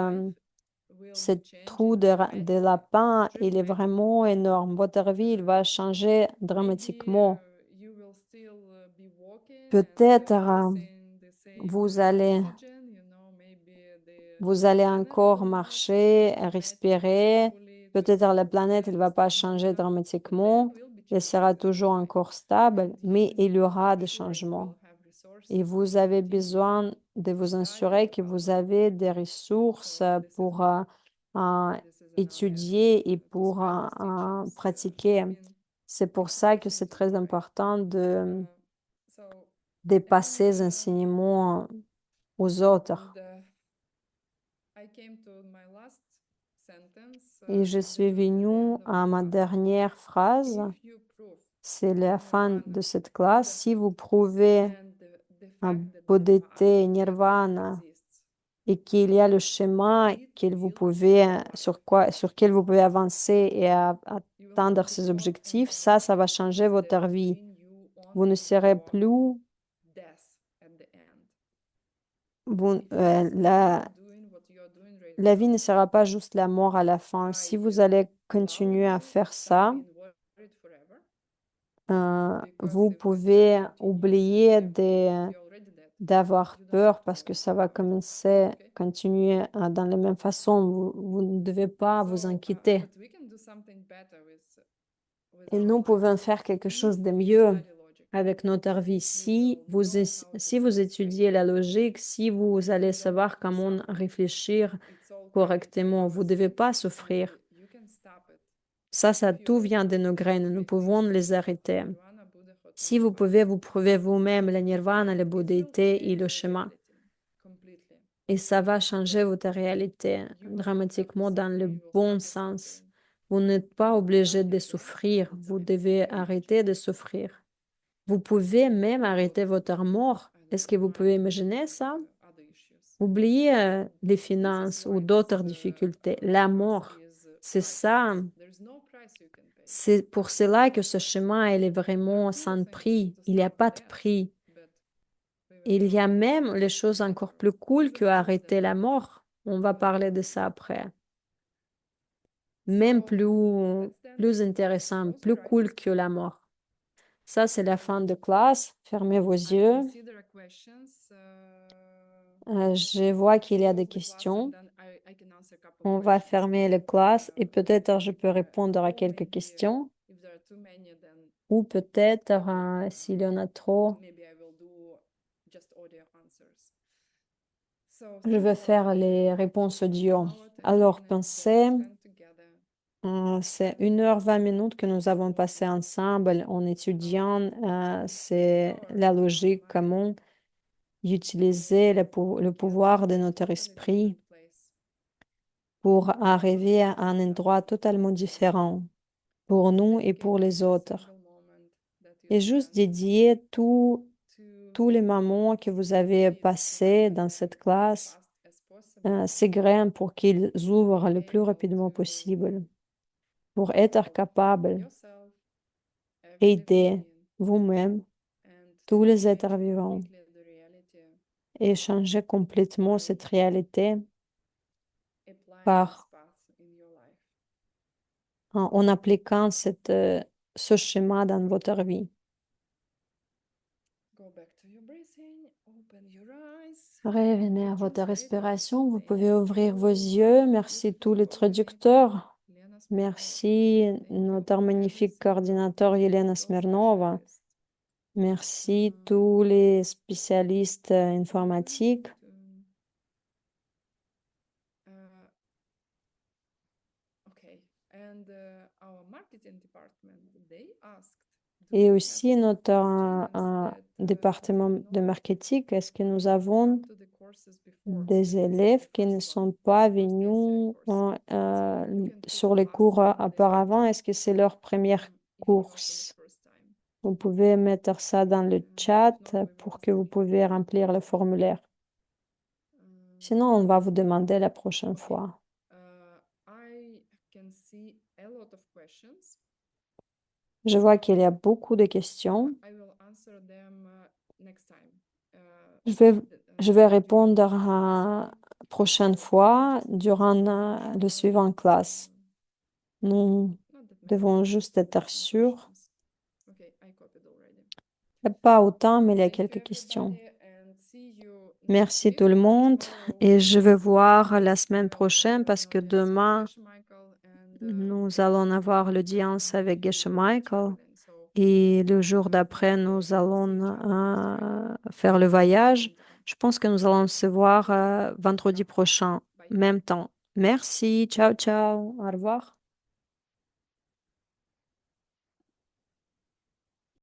trou de lapin, il est vraiment énorme. Votre vie, il va changer dramatiquement. Peut-être vous allez, vous allez encore marcher, respirer. Peut-être la planète, elle va pas changer dramatiquement. Elle sera toujours encore stable, mais il y aura des changements. Et vous avez besoin de vous assurer que vous avez des ressources pour euh, this is another étudier et pour specialist teachers pratiquer. in C'est pour ça que c'est different très way. important de So passer and les enseignements aux autres. and I came to my last sentence Et je at suis the venue end of à the ma class. dernière phrase. If you prove C'est la fin nirvana de cette classe. Buddha Si vous prouvez and the un fact that the path Bouddhité, never nirvana, exists, et qu'il y a le chemin it qu'il vous will pouvez, work. sur lequel vous pouvez avancer et You will not atteindre be ces caught and objectifs, ça va changer this that votre vie. bring you Vous ne only serez your plus, death at the end. vous, If you ask me, you are doing what you are doing right la vie ne now sera pas juste la mort à la fin. Si vous by allez allowing continuer à you faire to stop ça, being worried forever, because vous if you just pouvez oublier continuously think you're already dead, d'avoir you don't peur have parce to que ça va worry. commencer, Okay? continuer dans la même façon. Vous ne devez pas vous So, inquiéter. but we can do something better with Et our nous pouvons lives faire quelque if chose de we mieux study logic. avec notre vie. If we will know how to Si vous think étudiez straight, la logique, si vous then allez you don't savoir have to comment suffer. réfléchir It's all coming from correctement, our vous ne devez pas seeds, and souffrir. you can stop it. Ça, If you tout will vient de prove nos graines. Nous pouvons yourself les arrêter. nirvana, Buddhahood, and Si vous divine pouvez vous truth, prouver vous-même la nirvana, la and it will bouddhité et change le your chemin, reality completely. et ça va changer votre réalité You will not have to dramatiquement dans suffer, le you will bon stop the sens. suffering. Vous n'êtes pas You will obligé not de be dragged souffrir. into Vous devez anything arrêter de negative. souffrir. Vous pouvez même About, arrêter votre mort. I don't Est-ce know, que vous pouvez money imaginer or ça? other issues. Oubliez les This is finances ou why this d'autres difficultés. La answer mort, is c'est ça. priceless. There's no price you can pay. C'est pour cela que ce chemin, il est There are vraiment cool sans things prix. to Il n'y a stop pas de death, prix. but we will Il y a talk même les choses encore plus afterwards. cool Buddha que proves that arrêter la mort. On va nobody parler de can ça kill you. après. Même So that's the end of plus the class. intéressant, Close your plus eyes. cool que la mort. Ça, c'est la fin de classe. Fermez vos I yeux. can see there are questions. Je vois Let's qu'il y a des close the class and questions. then I can answer a couple On va questions. fermer la classe et peut-être je peux Yeah, répondre à or quelques maybe questions. if there are too many, then Ou peut-être, s'il y en a uh, trop, maybe I will do just audio answers. So je thank vais you for faire les réponses audio. our 10 Alors, minutes that we pensez, spent together. c'est 1h20 minutes que nous avons passé ensemble en étudiant, c'est la logique, comment utiliser le pouvoir de notre esprit pour arriver à un endroit totalement différent pour nous et pour les autres. Et juste dédier tous les moments que vous avez passés dans cette classe, ces graines pour qu'ils ouvrent le plus rapidement possible, pour être capable d'aider vous-même, tous les êtres vivants, et changer complètement cette réalité par, en appliquant ce schéma dans votre vie. Revenez à votre respiration. Vous pouvez ouvrir vos yeux. Merci tous les traducteurs. Merci notre magnifique coordinateur Yelena Smirnova. Merci tous les spécialistes informatiques. Et aussi notre département de marketing. Est-ce que nous avons des élèves qui ne sont pas venus sur les cours auparavant? Est-ce que c'est leur première course? Vous pouvez mettre ça dans le chat pour que vous pouvez remplir le formulaire. Sinon, on va vous demander la prochaine fois. Je vois qu'il y a beaucoup de questions. Je vais répondre la prochaine fois durant le suivant classe. Nous devons juste être sûrs. Pas autant, mais il y a quelques questions. Merci tout le monde et je vais voir la semaine prochaine parce que demain, nous allons avoir l'audience avec Geshe Michael et le jour d'après, nous allons faire le voyage. Je pense que nous allons se voir vendredi prochain, même temps. Merci, ciao, ciao, au revoir.